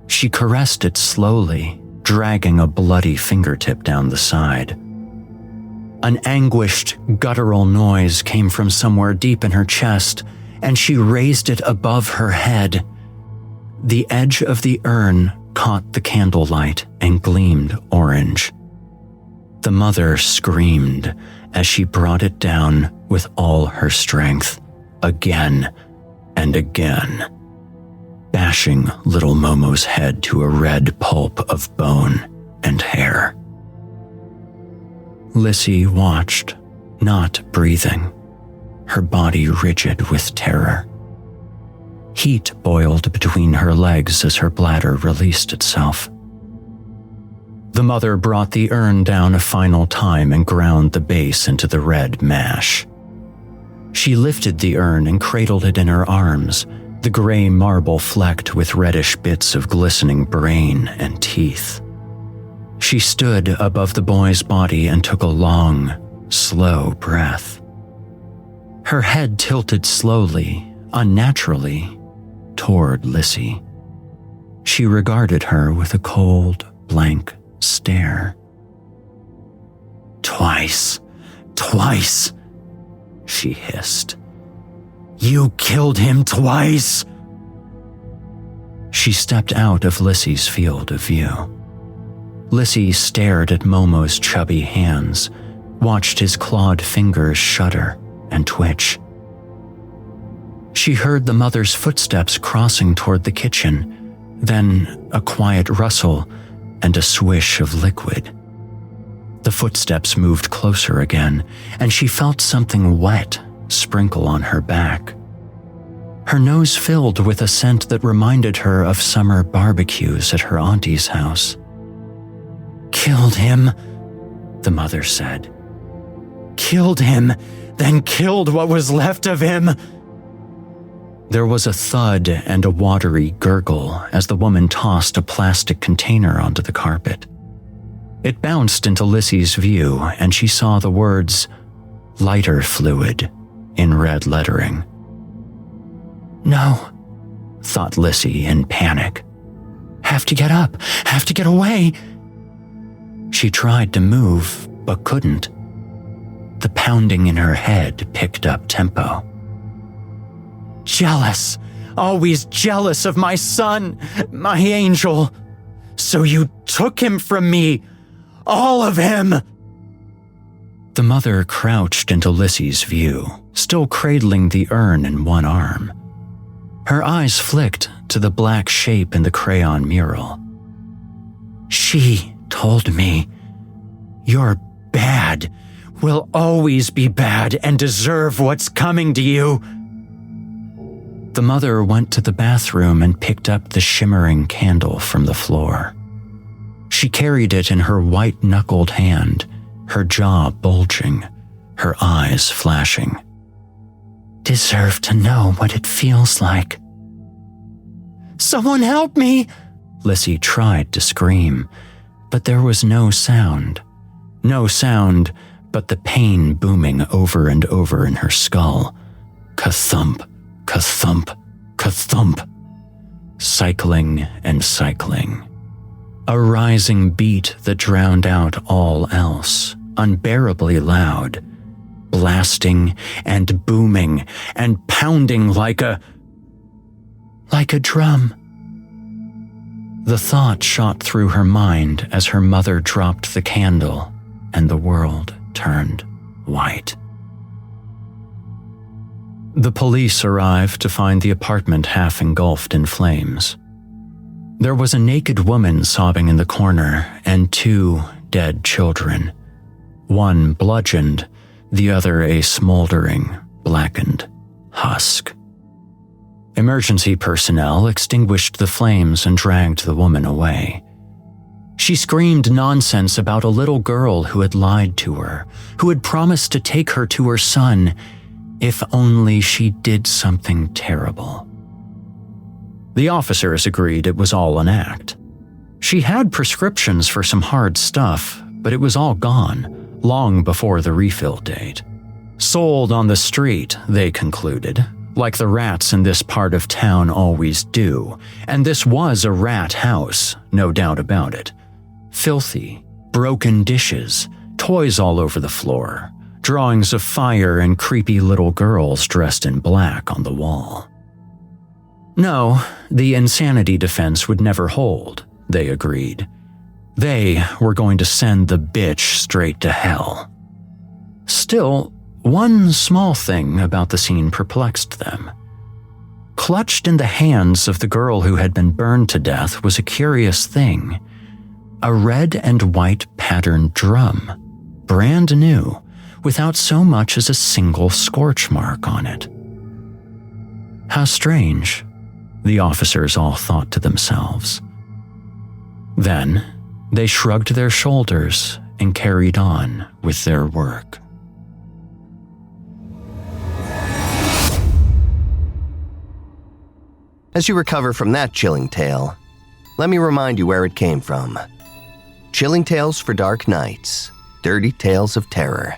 She caressed it slowly, dragging a bloody fingertip down the side. An anguished, guttural noise came from somewhere deep in her chest, and she raised it above her head. The edge of the urn caught the candlelight and gleamed orange. The mother screamed as she brought it down with all her strength, again and again, bashing little Momo's head to a red pulp of bone and hair. Lissy watched, not breathing, her body rigid with terror. Heat boiled between her legs as her bladder released itself. The mother brought the urn down a final time and ground the base into the red mash. She lifted the urn and cradled it in her arms, the gray marble flecked with reddish bits of glistening brain and teeth. She stood above the boy's body and took a long, slow breath. Her head tilted slowly, unnaturally, toward Lissy. She regarded her with a cold, blank stare. Twice, she hissed. You killed him twice! She stepped out of Lissy's field of view. Lissy stared at Momo's chubby hands, watched his clawed fingers shudder and twitch. She heard the mother's footsteps crossing toward the kitchen, then a quiet rustle and a swish of liquid. The footsteps moved closer again, and she felt something wet sprinkle on her back. Her nose filled with a scent that reminded her of summer barbecues at her auntie's house. Killed him, the mother said. Killed him, then killed what was left of him. There was a thud and a watery gurgle as the woman tossed a plastic container onto the carpet. It bounced into Lissy's view, and she saw the words, lighter fluid, in red lettering. No, thought Lissy in panic. Have to get up, have to get away. She tried to move, but couldn't. The pounding in her head picked up tempo. Jealous, always jealous of my son, my angel. So you took him from me, all of him. The mother crouched into Lissy's view, still cradling the urn in one arm. Her eyes flicked to the black shape in the crayon mural. "She told me, 'You're bad, will always be bad and deserve what's coming to you.'" The mother went to the bathroom and picked up the shimmering candle from the floor. She carried it in her white-knuckled hand, her jaw bulging, her eyes flashing. "Deserve to know what it feels like." "Someone help me!" Lissy tried to scream, but there was no sound. No sound but the pain booming over and over in her skull. Ka-thump, ka-thump, ka-thump. Cycling and cycling. A rising beat that drowned out all else, unbearably loud, blasting and booming and pounding like a drum. The thought shot through her mind as her mother dropped the candle and the world turned white. The police arrived to find the apartment half engulfed in flames. There was a naked woman sobbing in the corner and 2 dead children. One bludgeoned, the other a smoldering, blackened husk. Emergency personnel extinguished the flames and dragged the woman away. She screamed nonsense about a little girl who had lied to her, who had promised to take her to her son if only she did something terrible. The officers agreed it was all an act. She had prescriptions for some hard stuff, but it was all gone, long before the refill date. Sold on the street, they concluded, like the rats in this part of town always do, and this was a rat house, no doubt about it. Filthy, broken dishes, toys all over the floor, drawings of fire and creepy little girls dressed in black on the wall. No, the insanity defense would never hold, they agreed. They were going to send the bitch straight to hell. Still, one small thing about the scene perplexed them. Clutched in the hands of the girl who had been burned to death was a curious thing. A red and white patterned drum, brand new, without so much as a single scorch mark on it. How strange, the officers all thought to themselves. Then, they shrugged their shoulders and carried on with their work. As you recover from that chilling tale, let me remind you where it came from. Chilling Tales for Dark Nights, Dirty Tales of Terror.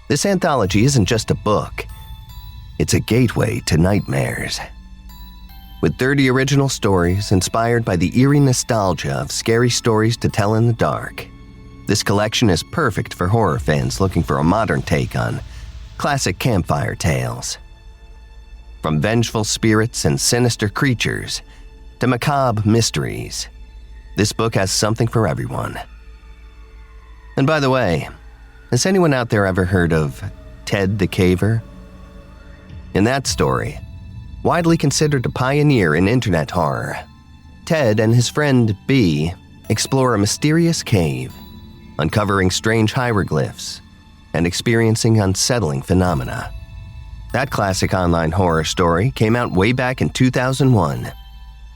This anthology isn't just a book, it's a gateway to nightmares. With 30 original stories inspired by the eerie nostalgia of scary stories to tell in the dark, this collection is perfect for horror fans looking for a modern take on classic campfire tales. From vengeful spirits and sinister creatures to macabre mysteries, this book has something for everyone. And by the way, has anyone out there ever heard of Ted the Caver? In that story, widely considered a pioneer in internet horror, Ted and his friend B explore a mysterious cave, uncovering strange hieroglyphs and experiencing unsettling phenomena. That classic online horror story came out way back in 2001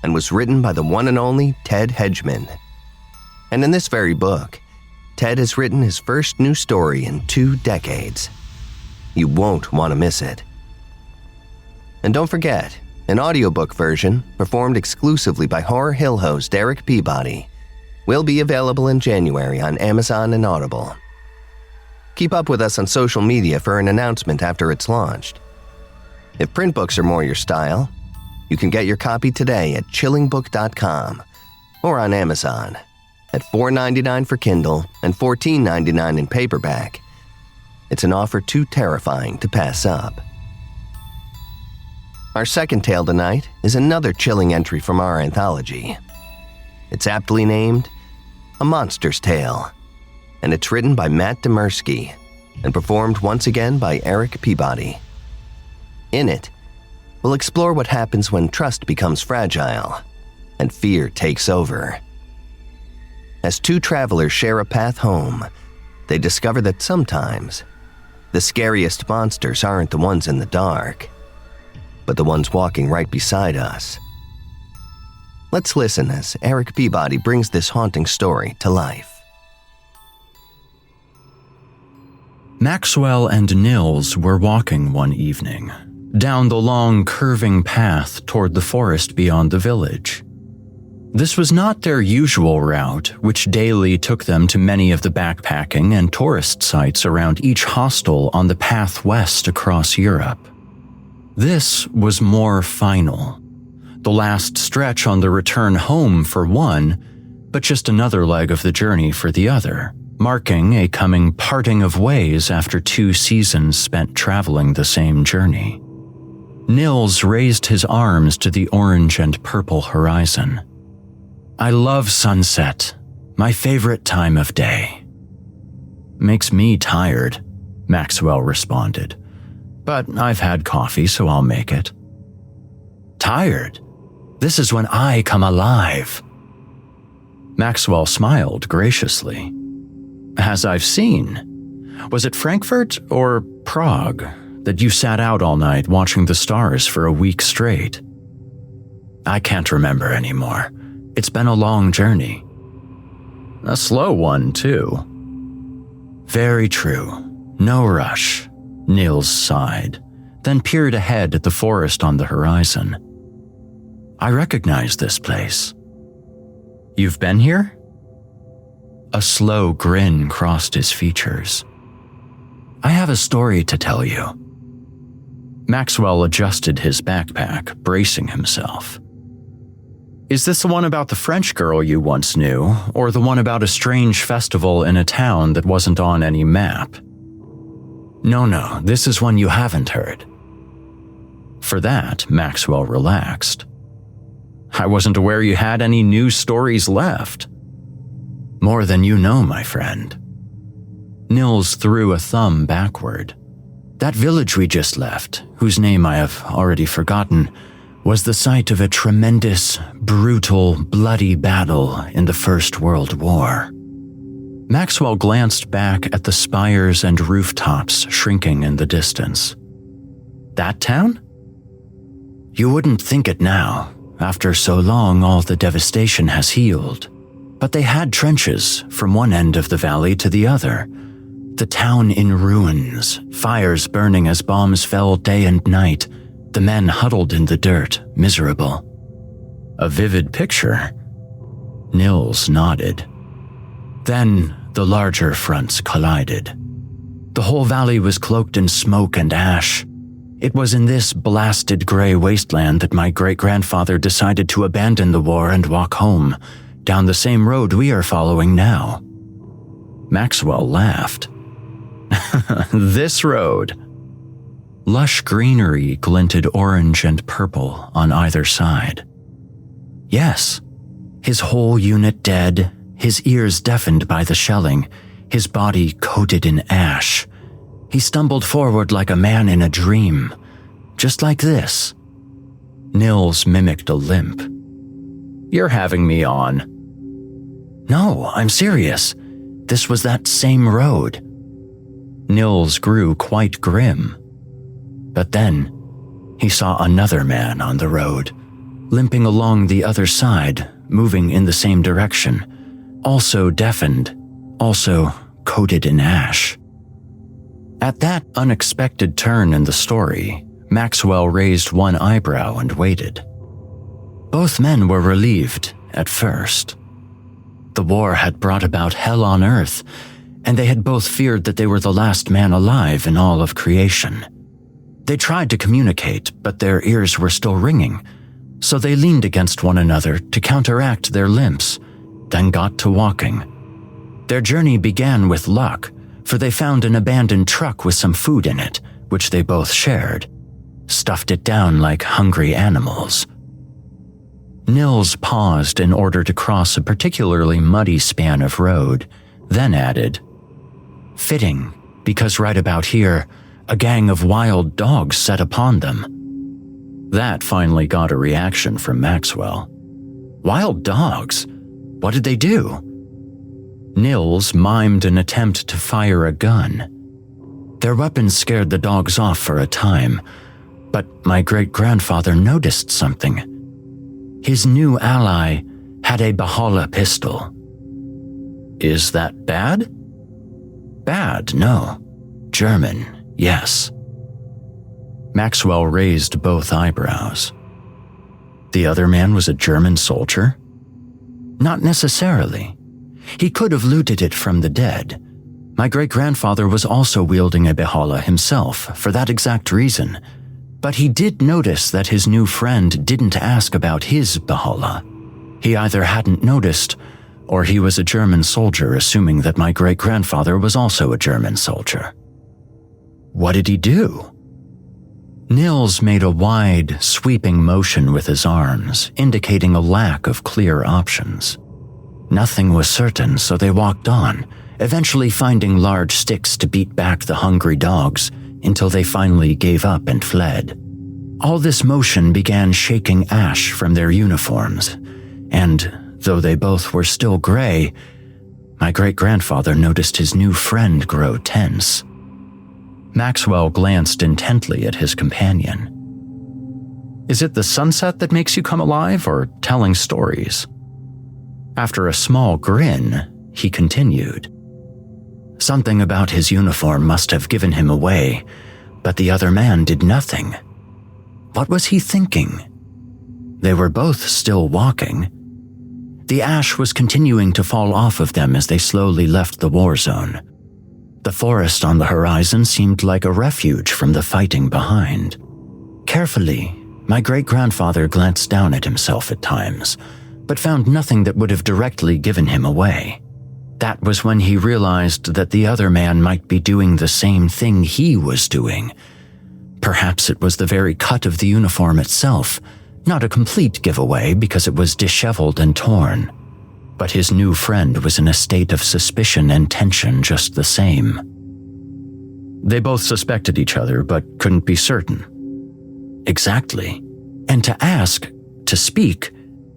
and was written by the one and only Ted Hedgeman. And in this very book, Ted has written his first new story in 2 decades. You won't want to miss it. And don't forget, an audiobook version, performed exclusively by Horror Hill host Erik Peabody, will be available in January on Amazon and Audible. Keep up with us on social media for an announcement after it's launched. If print books are more your style, you can get your copy today at chillingbook.com or on Amazon at $4.99 for Kindle and $14.99 in paperback. It's an offer too terrifying to pass up. Our second tale tonight is another chilling entry from our anthology. It's aptly named A Monster's Tale, and it's written by Matt Dymerski and performed once again by Erik Peabody. In it, we'll explore what happens when trust becomes fragile and fear takes over. As two travelers share a path home, they discover that sometimes the scariest monsters aren't the ones in the dark, but the ones walking right beside us. Let's listen as Erik Peabody brings this haunting story to life. Maxwell and Nils were walking one evening, down the long, curving path toward the forest beyond the village. This was not their usual route, which daily took them to many of the backpacking and tourist sites around each hostel on the path west across Europe. This was more final. The last stretch on the return home for one, but just another leg of the journey for the other, marking a coming parting of ways after 2 seasons spent traveling the same journey. Nils raised his arms to the orange and purple horizon. "I love sunset, my favorite time of day." "Makes me tired," Maxwell responded. "But I've had coffee, so I'll make it." "Tired? This is when I come alive." Maxwell smiled graciously. "As I've seen. Was it Frankfurt or Prague that you sat out all night watching the stars for a week straight?" "I can't remember anymore. It's been a long journey." "A slow one, too." "Very true. No rush," Nils sighed, then peered ahead at the forest on the horizon. "I recognize this place." "You've been here?" A slow grin crossed his features. "I have a story to tell you." Maxwell adjusted his backpack, bracing himself. "Is this the one about the French girl you once knew, or the one about a strange festival in a town that wasn't on any map?" No, this is one you haven't heard." For that, Maxwell relaxed. "I wasn't aware you had any new stories left." "More than you know, my friend." Nils threw a thumb backward. "That village we just left, whose name I have already forgotten, was the site of a tremendous, brutal, bloody battle in the First World War." Maxwell glanced back at the spires and rooftops shrinking in the distance. "That town?" "You wouldn't think it now. After so long, all the devastation has healed. But they had trenches from one end of the valley to the other. The town in ruins, fires burning as bombs fell day and night, the men huddled in the dirt, miserable." "A vivid picture." Nils nodded. "Then the larger fronts collided. The whole valley was cloaked in smoke and ash. It was in this blasted gray wasteland that my great-grandfather decided to abandon the war and walk home, down the same road we are following now." Maxwell laughed. "This road." Lush greenery glinted orange and purple on either side. "Yes, his whole unit dead, his ears deafened by the shelling, his body coated in ash. He stumbled forward like a man in a dream, just like this." Nils mimicked a limp. "You're having me on." "No, I'm serious. This was that same road." Nils grew quite grim. But then, he saw another man on the road, limping along the other side, moving in the same direction, also deafened, also coated in ash. At that unexpected turn in the story, Maxwell raised one eyebrow and waited. Both men were relieved at first. The war had brought about hell on earth, and they had both feared that they were the last man alive in all of creation. They tried to communicate, but their ears were still ringing, so they leaned against one another to counteract their limps, then got to walking. Their journey began with luck, for they found an abandoned truck with some food in it, which they both shared, stuffed it down like hungry animals. Nils paused in order to cross a particularly muddy span of road, then added, Fitting, because right about here, a gang of wild dogs set upon them. That finally got a reaction from Maxwell. Wild dogs? What did they do? Nils mimed an attempt to fire a gun. Their weapons scared the dogs off for a time, but my great-grandfather noticed something. His new ally had a Valhalla pistol. Is that bad? Bad, no. German, yes. Maxwell raised both eyebrows. The other man was a German soldier? Not necessarily. He could have looted it from the dead. My great-grandfather was also wielding a Valhalla himself for that exact reason, but he did notice that his new friend didn't ask about his Valhalla. He either hadn't noticed, or he was a German soldier assuming that my great-grandfather was also a German soldier. What did he do? Nils made a wide, sweeping motion with his arms, indicating a lack of clear options. Nothing was certain, so they walked on, eventually finding large sticks to beat back the hungry dogs until they finally gave up and fled. All this motion began shaking ash from their uniforms, and though they both were still gray, my great-grandfather noticed his new friend grow tense. Maxwell glanced intently at his companion. Is it the sunset that makes you come alive, or telling stories? After a small grin, he continued. Something about his uniform must have given him away, but the other man did nothing. What was he thinking? They were both still walking. The ash was continuing to fall off of them as they slowly left the war zone. The forest on the horizon seemed like a refuge from the fighting behind. Carefully, my great-grandfather glanced down at himself at times, but found nothing that would have directly given him away. That was when he realized that the other man might be doing the same thing he was doing. Perhaps it was the very cut of the uniform itself, not a complete giveaway because it was disheveled and torn. But his new friend was in a state of suspicion and tension just the same. They both suspected each other, but couldn't be certain. Exactly. And to ask, to speak,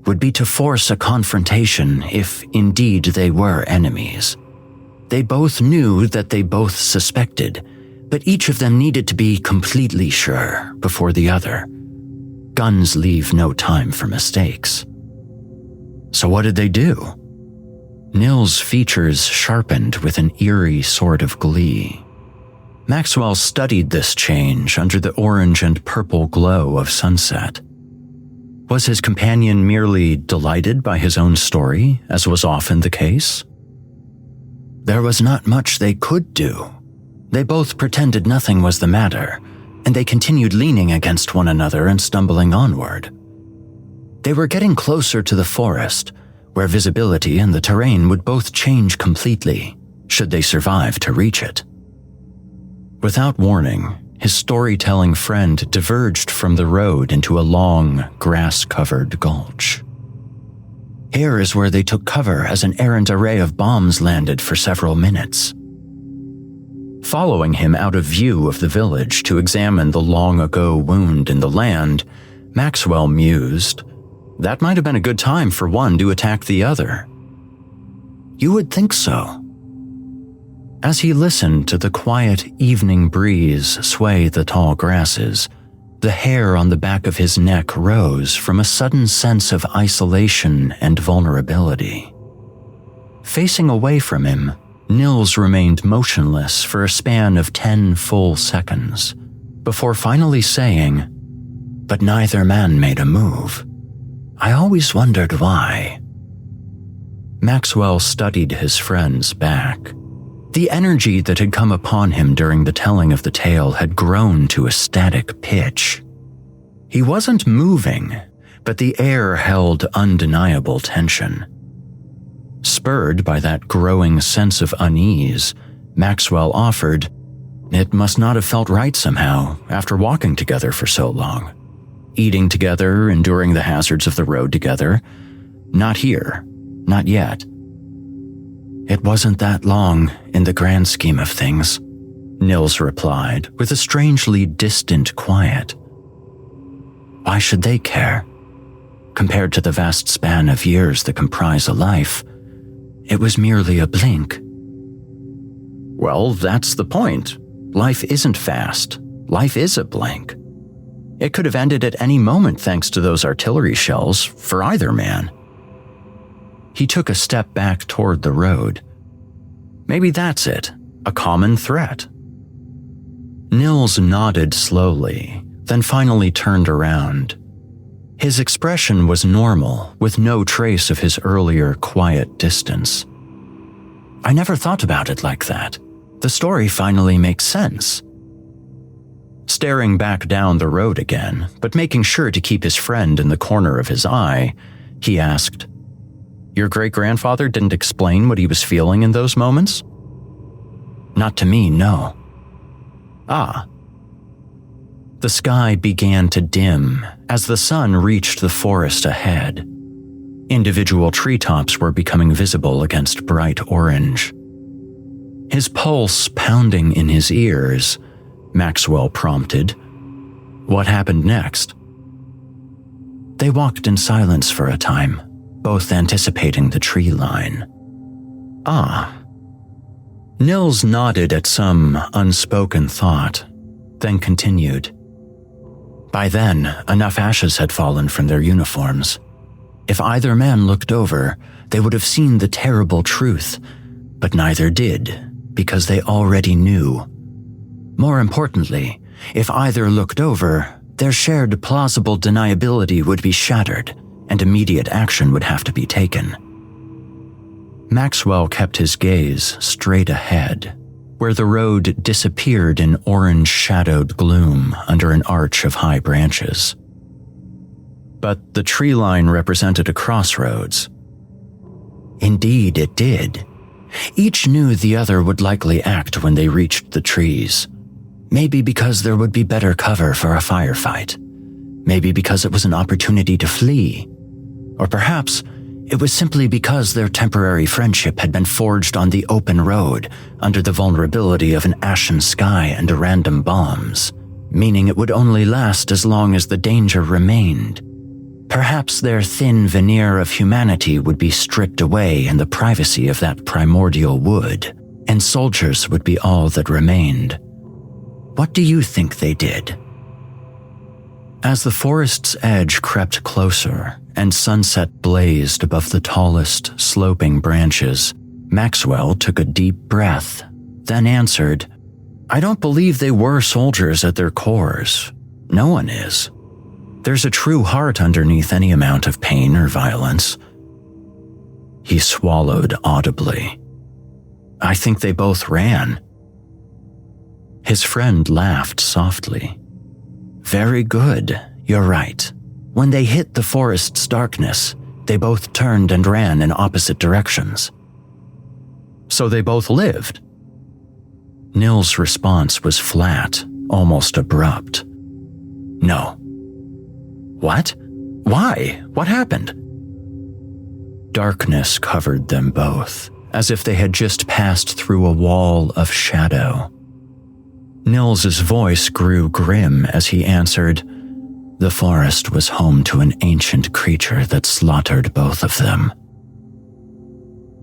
would be to force a confrontation if indeed they were enemies. They both knew that they both suspected, but each of them needed to be completely sure before the other. Guns leave no time for mistakes. So what did they do? Nils' features sharpened with an eerie sort of glee. Maxwell studied this change under the orange and purple glow of sunset. Was his companion merely delighted by his own story, as was often the case? There was not much they could do. They both pretended nothing was the matter, and they continued leaning against one another and stumbling onward. They were getting closer to the forest, where visibility and the terrain would both change completely, should they survive to reach it. Without warning, his storytelling friend diverged from the road into a long, grass-covered gulch. Here is where they took cover as an errant array of bombs landed for several minutes. Following him out of view of the village to examine the long-ago wound in the land, Maxwell mused, that might have been a good time for one to attack the other. You would think so. As he listened to the quiet evening breeze sway the tall grasses, the hair on the back of his neck rose from a sudden sense of isolation and vulnerability. Facing away from him, Nils remained motionless for a span of 10 full seconds, before finally saying, but neither man made a move. I always wondered why. Maxwell studied his friend's back. The energy that had come upon him during the telling of the tale had grown to a static pitch. He wasn't moving, but the air held undeniable tension. Spurred by that growing sense of unease, Maxwell offered, it must not have felt right somehow after walking together for so long. Eating together, enduring the hazards of the road together. Not here, not yet. It wasn't that long in the grand scheme of things, Nils replied with a strangely distant quiet. Why should they care? Compared to the vast span of years that comprise a life, it was merely a blink. Well, that's the point. Life isn't fast. Life is a blink. It could have ended at any moment thanks to those artillery shells for either man. He took a step back toward the road. Maybe that's it, a common threat. Nils nodded slowly, then finally turned around. His expression was normal, with no trace of his earlier quiet distance. I never thought about it like that. The story finally makes sense. Staring back down the road again, but making sure to keep his friend in the corner of his eye, he asked, "Your great-grandfather didn't explain what he was feeling in those moments?" "Not to me, no." "Ah." The sky began to dim as the sun reached the forest ahead. Individual treetops were becoming visible against bright orange. His pulse pounding in his ears, Maxwell prompted, "What happened next?" They walked in silence for a time, both anticipating the tree line. "Ah." Nils nodded at some unspoken thought, then continued. By then, enough ashes had fallen from their uniforms. If either man looked over, they would have seen the terrible truth, but neither did, because they already knew. More importantly, if either looked over, their shared plausible deniability would be shattered, and immediate action would have to be taken. Maxwell kept his gaze straight ahead, where the road disappeared in orange-shadowed gloom under an arch of high branches. But the tree line represented a crossroads. Indeed, it did. Each knew the other would likely act when they reached the trees. Maybe because there would be better cover for a firefight. Maybe because it was an opportunity to flee. Or perhaps it was simply because their temporary friendship had been forged on the open road under the vulnerability of an ashen sky and random bombs, meaning it would only last as long as the danger remained. Perhaps their thin veneer of humanity would be stripped away in the privacy of that primordial wood, and soldiers would be all that remained. What do you think they did? As the forest's edge crept closer and sunset blazed above the tallest, sloping branches, Maxwell took a deep breath, then answered, "I don't believe they were soldiers at their cores. No one is. There's a true heart underneath any amount of pain or violence." He swallowed audibly. "I think they both ran." His friend laughed softly. "Very good, you're right. When they hit the forest's darkness, they both turned and ran in opposite directions." "So they both lived?" Nils' response was flat, almost abrupt. "No." "What? Why? What happened?" Darkness covered them both, as if they had just passed through a wall of shadow. Nils's voice grew grim as he answered, "The forest was home to an ancient creature that slaughtered both of them."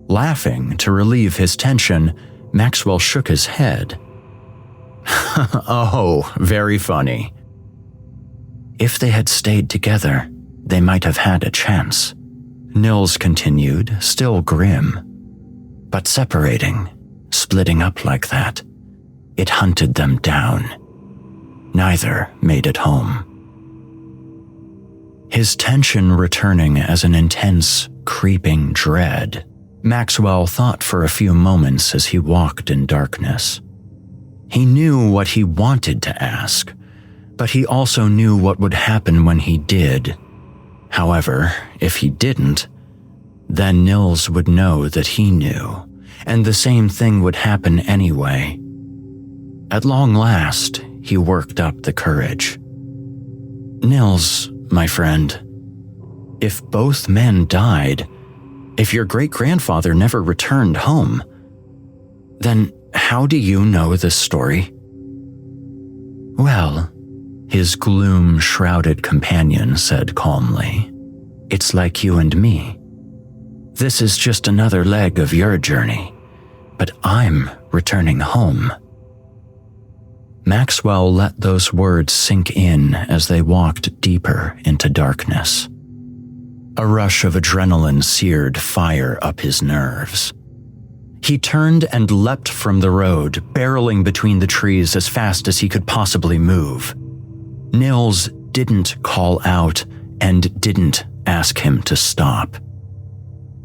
Laughing to relieve his tension, Maxwell shook his head. "Oh, very funny." "If they had stayed together, they might have had a chance," Nils continued, still grim. "But separating, splitting up like that, it hunted them down. Neither made it home." His tension returning as an intense, creeping dread, Maxwell thought for a few moments as he walked in darkness. He knew what he wanted to ask, but he also knew what would happen when he did. However, if he didn't, then Nils would know that he knew, and the same thing would happen anyway. At long last, he worked up the courage. "Nils, my friend, if both men died, if your great-grandfather never returned home, then how do you know this story? Well, his gloom-shrouded companion said calmly, it's like you and me. This is just another leg of your journey, but I'm returning home. Maxwell let those words sink in as they walked deeper into darkness. A rush of adrenaline seared fire up his nerves. He turned and leapt from the road, barreling between the trees as fast as he could possibly move. Nils didn't call out and didn't ask him to stop.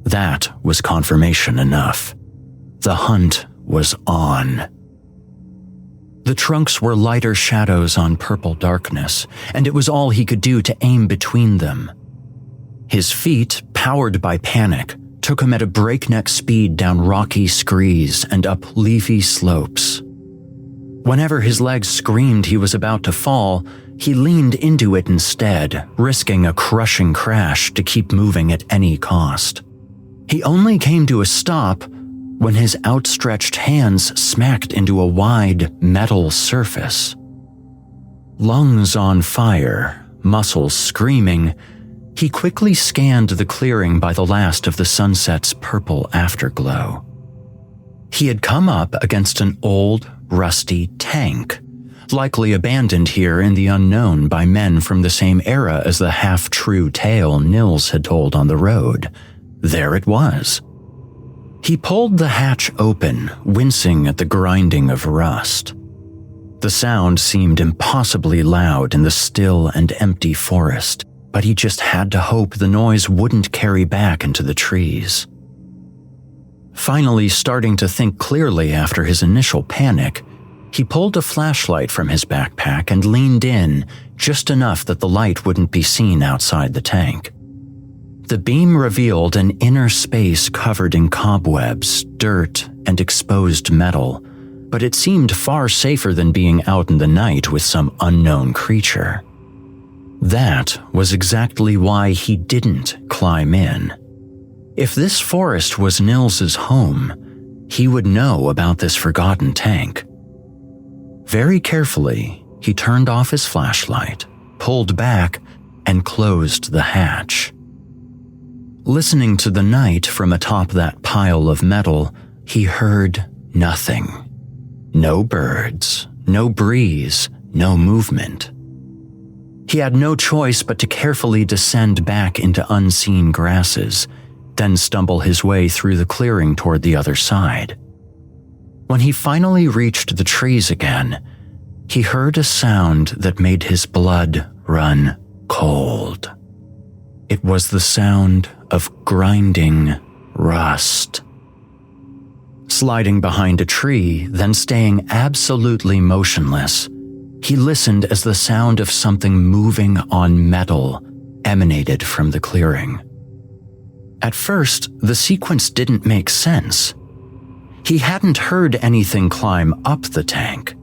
That was confirmation enough. The hunt was on. The trunks were lighter shadows on purple darkness, and it was all he could do to aim between them. His feet, powered by panic, took him at a breakneck speed down rocky screes and up leafy slopes. Whenever his legs screamed he was about to fall, he leaned into it instead, risking a crushing crash to keep moving at any cost. He only came to a stop when his outstretched hands smacked into a wide metal surface. Lungs on fire, muscles screaming, he quickly scanned the clearing by the last of the sunset's purple afterglow. He had come up against an old, rusty tank, likely abandoned here in the unknown by men from the same era as the half-true tale Nils had told on the road. There it was. He pulled the hatch open, wincing at the grinding of rust. The sound seemed impossibly loud in the still and empty forest, but he just had to hope the noise wouldn't carry back into the trees. Finally, starting to think clearly after his initial panic, he pulled a flashlight from his backpack and leaned in just enough that the light wouldn't be seen outside the tank. The beam revealed an inner space covered in cobwebs, dirt, and exposed metal, but it seemed far safer than being out in the night with some unknown creature. That was exactly why he didn't climb in. If this forest was Nils's home, he would know about this forgotten tank. Very carefully, he turned off his flashlight, pulled back, and closed the hatch. Listening to the night from atop that pile of metal, he heard nothing. No birds, no breeze, no movement. He had no choice but to carefully descend back into unseen grasses, then stumble his way through the clearing toward the other side. When he finally reached the trees again, he heard a sound that made his blood run cold. It was the sound of grinding rust. Sliding behind a tree, then staying absolutely motionless, he listened as the sound of something moving on metal emanated from the clearing. At first, the sequence didn't make sense. He hadn't heard anything climb up the tank.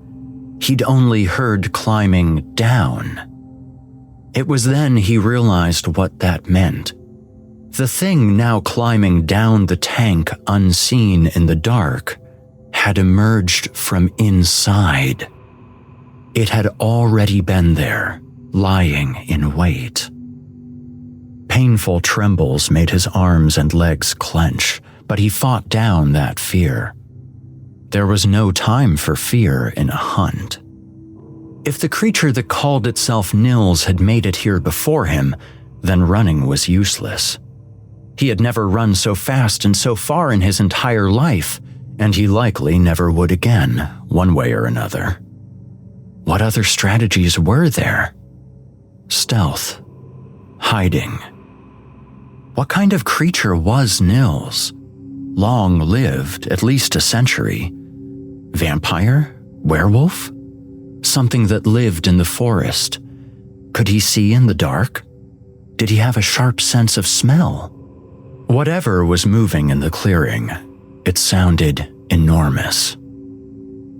He'd only heard climbing down. It was then he realized what that meant. The thing now climbing down the tank unseen in the dark had emerged from inside. It had already been there, lying in wait. Painful trembles made his arms and legs clench, but he fought down that fear. There was no time for fear in a hunt. If the creature that called itself Nils had made it here before him, then running was useless. He had never run so fast and so far in his entire life, and he likely never would again, one way or another. What other strategies were there? Stealth. Hiding. What kind of creature was Nils? Long-lived, at least a century. Vampire? Werewolf? Something that lived in the forest. Could he see in the dark? Did he have a sharp sense of smell? Whatever was moving in the clearing, it sounded enormous.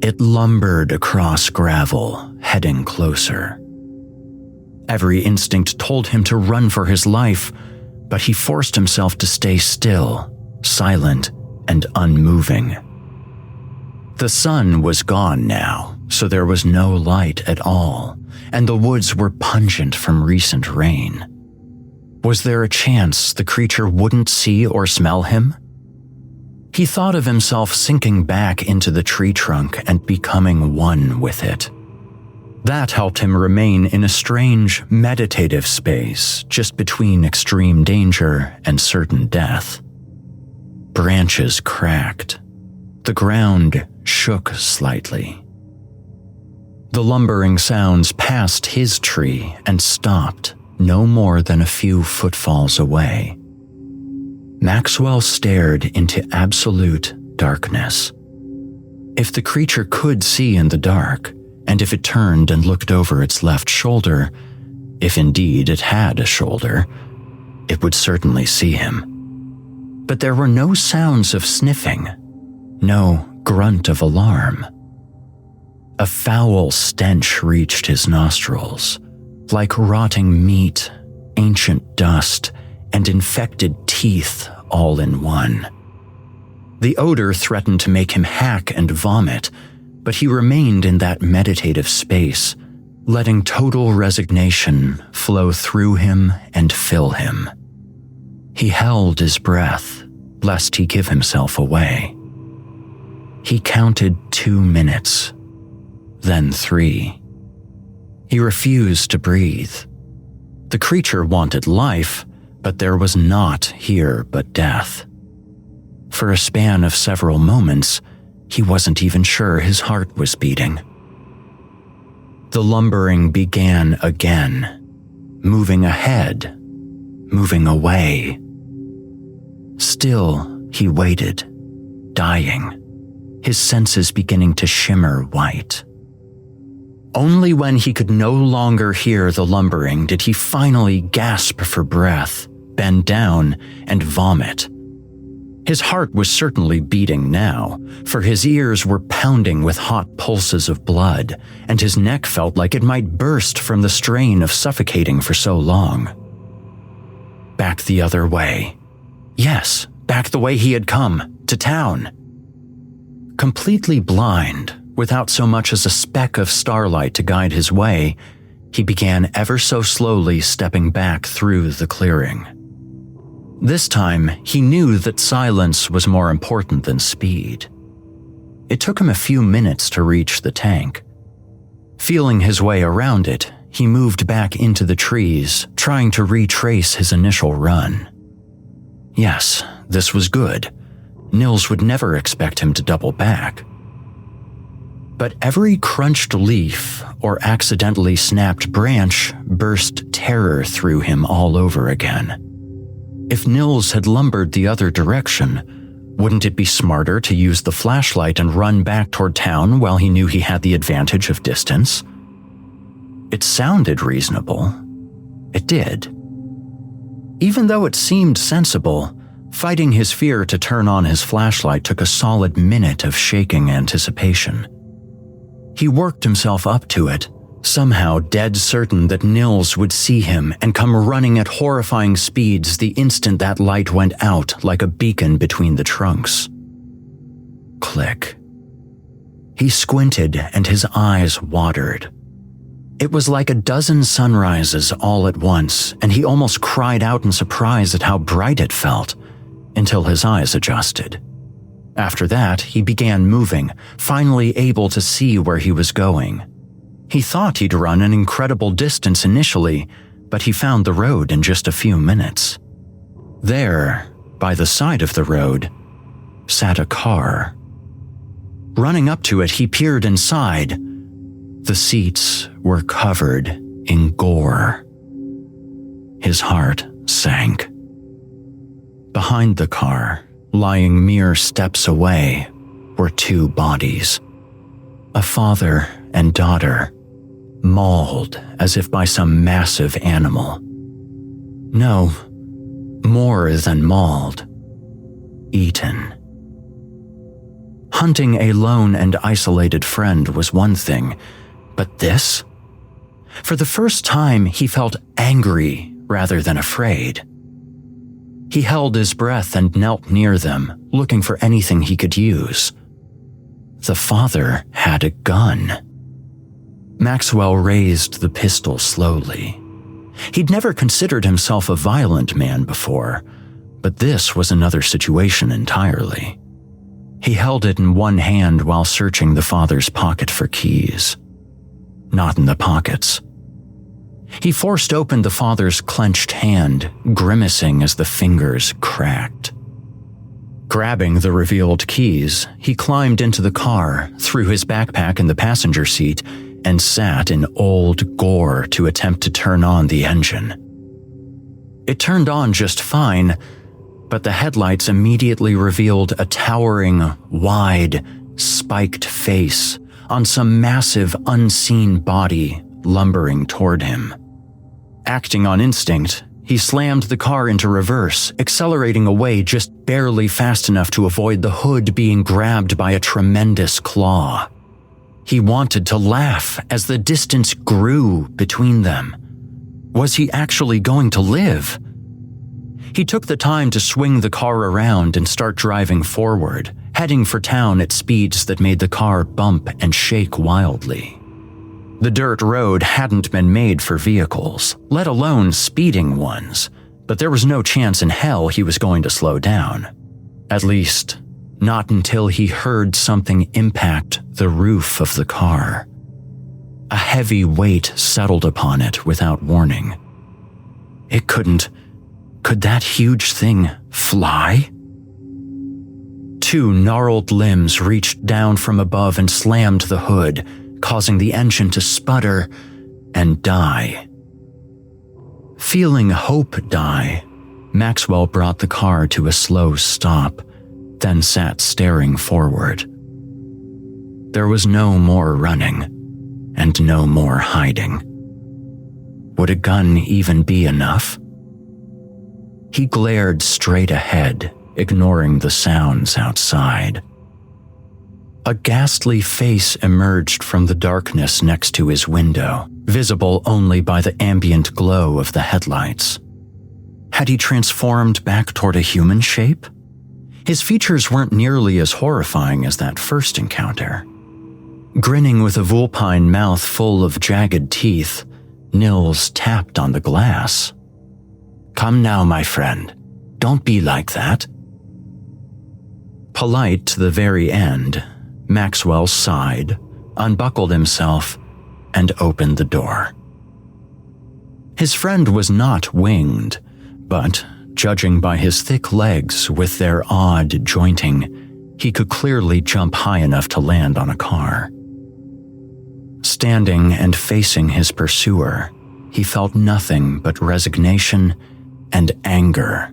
It lumbered across gravel, heading closer. Every instinct told him to run for his life, but he forced himself to stay still, silent, and unmoving. The sun was gone now, so there was no light at all, and the woods were pungent from recent rain. Was there a chance the creature wouldn't see or smell him? He thought of himself sinking back into the tree trunk and becoming one with it. That helped him remain in a strange, meditative space just between extreme danger and certain death. Branches cracked. The ground shook slightly. The lumbering sounds passed his tree and stopped no more than a few footfalls away. Maxwell stared into absolute darkness. If the creature could see in the dark, and if it turned and looked over its left shoulder, if indeed it had a shoulder, it would certainly see him. But there were no sounds of sniffing, no grunt of alarm. A foul stench reached his nostrils, like rotting meat, ancient dust, and infected teeth all in one. The odor threatened to make him hack and vomit, but he remained in that meditative space, letting total resignation flow through him and fill him. He held his breath, lest he give himself away. He counted 2 minutes, then 3. He refused to breathe. The creature wanted life, but there was naught here but death. For a span of several moments, he wasn't even sure his heart was beating. The lumbering began again, moving ahead, moving away. Still, he waited, dying, his senses beginning to shimmer white. Only when he could no longer hear the lumbering did he finally gasp for breath, bend down, and vomit. His heart was certainly beating now, for his ears were pounding with hot pulses of blood, and his neck felt like it might burst from the strain of suffocating for so long. Back the other way. Yes, back the way he had come, to town. Completely blind, without so much as a speck of starlight to guide his way, he began ever so slowly stepping back through the clearing. This time, he knew that silence was more important than speed. It took him a few minutes to reach the tank. Feeling his way around it, he moved back into the trees, trying to retrace his initial run. Yes, this was good. Nils would never expect him to double back. But every crunched leaf or accidentally snapped branch burst terror through him all over again. If Nils had lumbered the other direction, wouldn't it be smarter to use the flashlight and run back toward town while he knew he had the advantage of distance? It sounded reasonable. It did. Even though it seemed sensible, fighting his fear to turn on his flashlight took a solid minute of shaking anticipation. He worked himself up to it, somehow dead certain that Nils would see him and come running at horrifying speeds the instant that light went out like a beacon between the trunks. Click. He squinted and his eyes watered. It was like a dozen sunrises all at once, and he almost cried out in surprise at how bright it felt, until his eyes adjusted. After that, he began moving, finally able to see where he was going. He thought he'd run an incredible distance initially, but he found the road in just a few minutes. There, by the side of the road, sat a car. Running up to it, he peered inside. The seats were covered in gore. His heart sank. Behind the car, lying mere steps away, were 2 bodies. A father and daughter, mauled as if by some massive animal. No, more than mauled. Eaten. Hunting a lone and isolated friend was one thing, but this? For the first time, he felt angry rather than afraid. He held his breath and knelt near them, looking for anything he could use. The father had a gun. Maxwell raised the pistol slowly. He'd never considered himself a violent man before, but this was another situation entirely. He held it in one hand while searching the father's pocket for keys. Not in the pockets. He forced open the father's clenched hand, grimacing as the fingers cracked. Grabbing the revealed keys, he climbed into the car, threw his backpack in the passenger seat, and sat in old gore to attempt to turn on the engine. It turned on just fine, but the headlights immediately revealed a towering, wide, spiked face on some massive, unseen body lumbering toward him. Acting on instinct, he slammed the car into reverse, accelerating away just barely fast enough to avoid the hood being grabbed by a tremendous claw. He wanted to laugh as the distance grew between them. Was he actually going to live? He took the time to swing the car around and start driving forward, heading for town at speeds that made the car bump and shake wildly. The dirt road hadn't been made for vehicles, let alone speeding ones, but there was no chance in hell he was going to slow down. At least, not until he heard something impact the roof of the car. A heavy weight settled upon it without warning. Could that huge thing fly? Two gnarled limbs reached down from above and slammed the hood, causing the engine to sputter and die. Feeling hope die, Maxwell brought the car to a slow stop, then sat staring forward. There was no more running, and no more hiding. Would a gun even be enough? He glared straight ahead, ignoring the sounds outside. A ghastly face emerged from the darkness next to his window, visible only by the ambient glow of the headlights. Had he transformed back toward a human shape? His features weren't nearly as horrifying as that first encounter. Grinning with a vulpine mouth full of jagged teeth, Nils tapped on the glass. "Come now, my friend. Don't be like that." Polite to the very end, Maxwell sighed, unbuckled himself, and opened the door. His friend was not winged, but, judging by his thick legs with their odd jointing, he could clearly jump high enough to land on a car. Standing and facing his pursuer, he felt nothing but resignation and anger.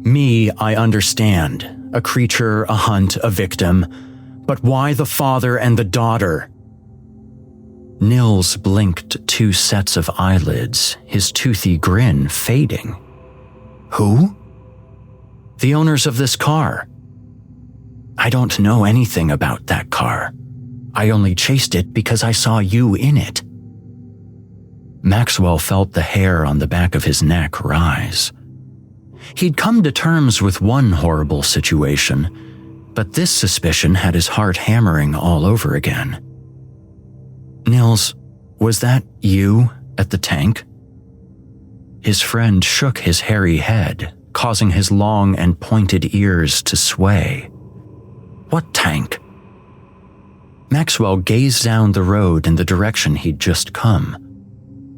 Me, I understand. A creature, a hunt, a victim. But why the father and the daughter? Nils blinked 2 sets of eyelids, his toothy grin fading. Who? The owners of this car. I don't know anything about that car. I only chased it because I saw you in it. Maxwell felt the hair on the back of his neck rise. He'd come to terms with one horrible situation, but this suspicion had his heart hammering all over again. Nils, was that you at the tank? His friend shook his hairy head, causing his long and pointed ears to sway. What tank? Maxwell gazed down the road in the direction he'd just come.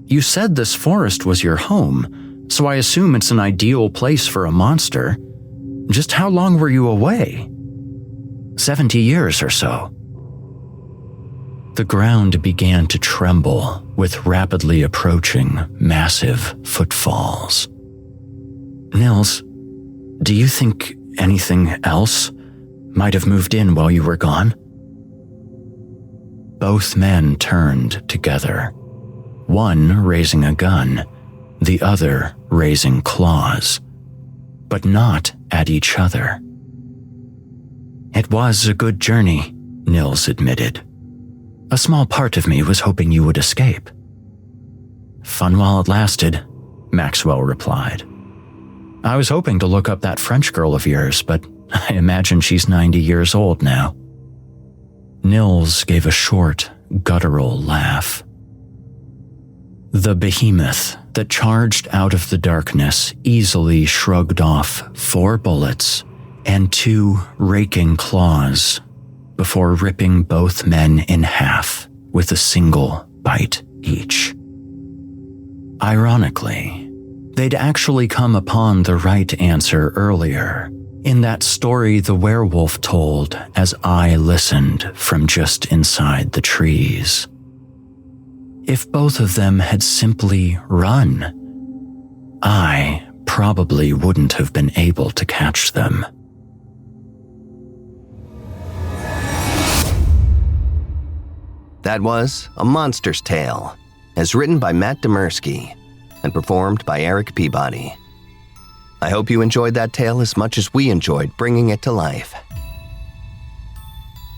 You said this forest was your home, so I assume it's an ideal place for a monster. Just how long were you away? 70 years or so. The ground began to tremble with rapidly approaching massive footfalls. Nils, do you think anything else might have moved in while you were gone? Both men turned together, one raising a gun, the other raising claws, but not at each other. It was a good journey, Nils admitted. A small part of me was hoping you would escape. Fun while it lasted, Maxwell replied. I was hoping to look up that French girl of yours, but I imagine she's 90 years old now." Nils gave a short, guttural laugh. The behemoth that charged out of the darkness easily shrugged off 4 bullets and 2 raking claws before ripping both men in half with a single bite each. Ironically, they'd actually come upon the right answer earlier, in that story the werewolf told as I listened from just inside the trees. If both of them had simply run, I probably wouldn't have been able to catch them. That was A Monster's Tale, as written by Matt Dymerski and performed by Erik Peabody. I hope you enjoyed that tale as much as we enjoyed bringing it to life.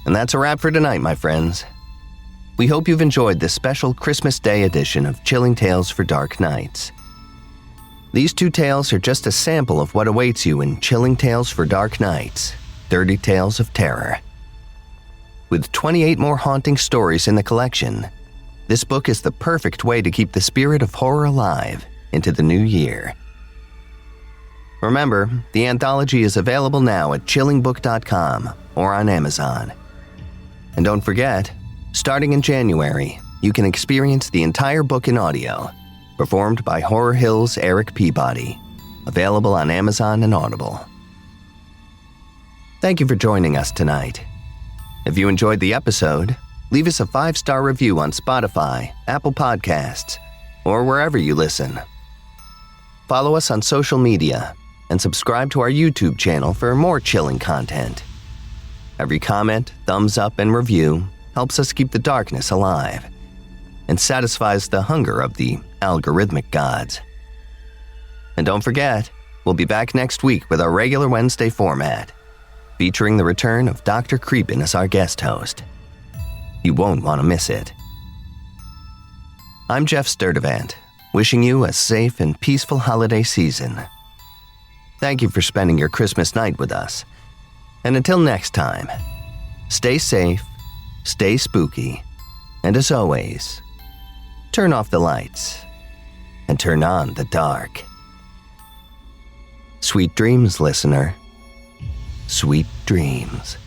And that's a wrap for tonight, my friends. We hope you've enjoyed this special Christmas Day edition of Chilling Tales for Dark Nights. These 2 tales are just a sample of what awaits you in Chilling Tales for Dark Nights, 30 Tales of Terror. With 28 more haunting stories in the collection, this book is the perfect way to keep the spirit of horror alive into the new year. Remember, the anthology is available now at chillingbook.com or on Amazon. And don't forget, starting in January, you can experience the entire book in audio, performed by Horror Hill's Erik Peabody, available on Amazon and Audible. Thank you for joining us tonight. If you enjoyed the episode, leave us a 5-star review on Spotify, Apple Podcasts, or wherever you listen. Follow us on social media and subscribe to our YouTube channel for more chilling content. Every comment, thumbs up, and review helps us keep the darkness alive and satisfies the hunger of the algorithmic gods. And don't forget, we'll be back next week with our regular Wednesday format, featuring the return of Dr. Creepin as our guest host. You won't want to miss it. I'm Geoff Sturtevant, wishing you a safe and peaceful holiday season. Thank you for spending your Christmas night with us. And until next time, stay safe, stay spooky, and as always, turn off the lights and turn on the dark. Sweet dreams, listener. Sweet dreams.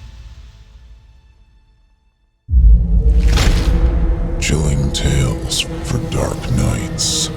Chilling Tales for Dark Nights.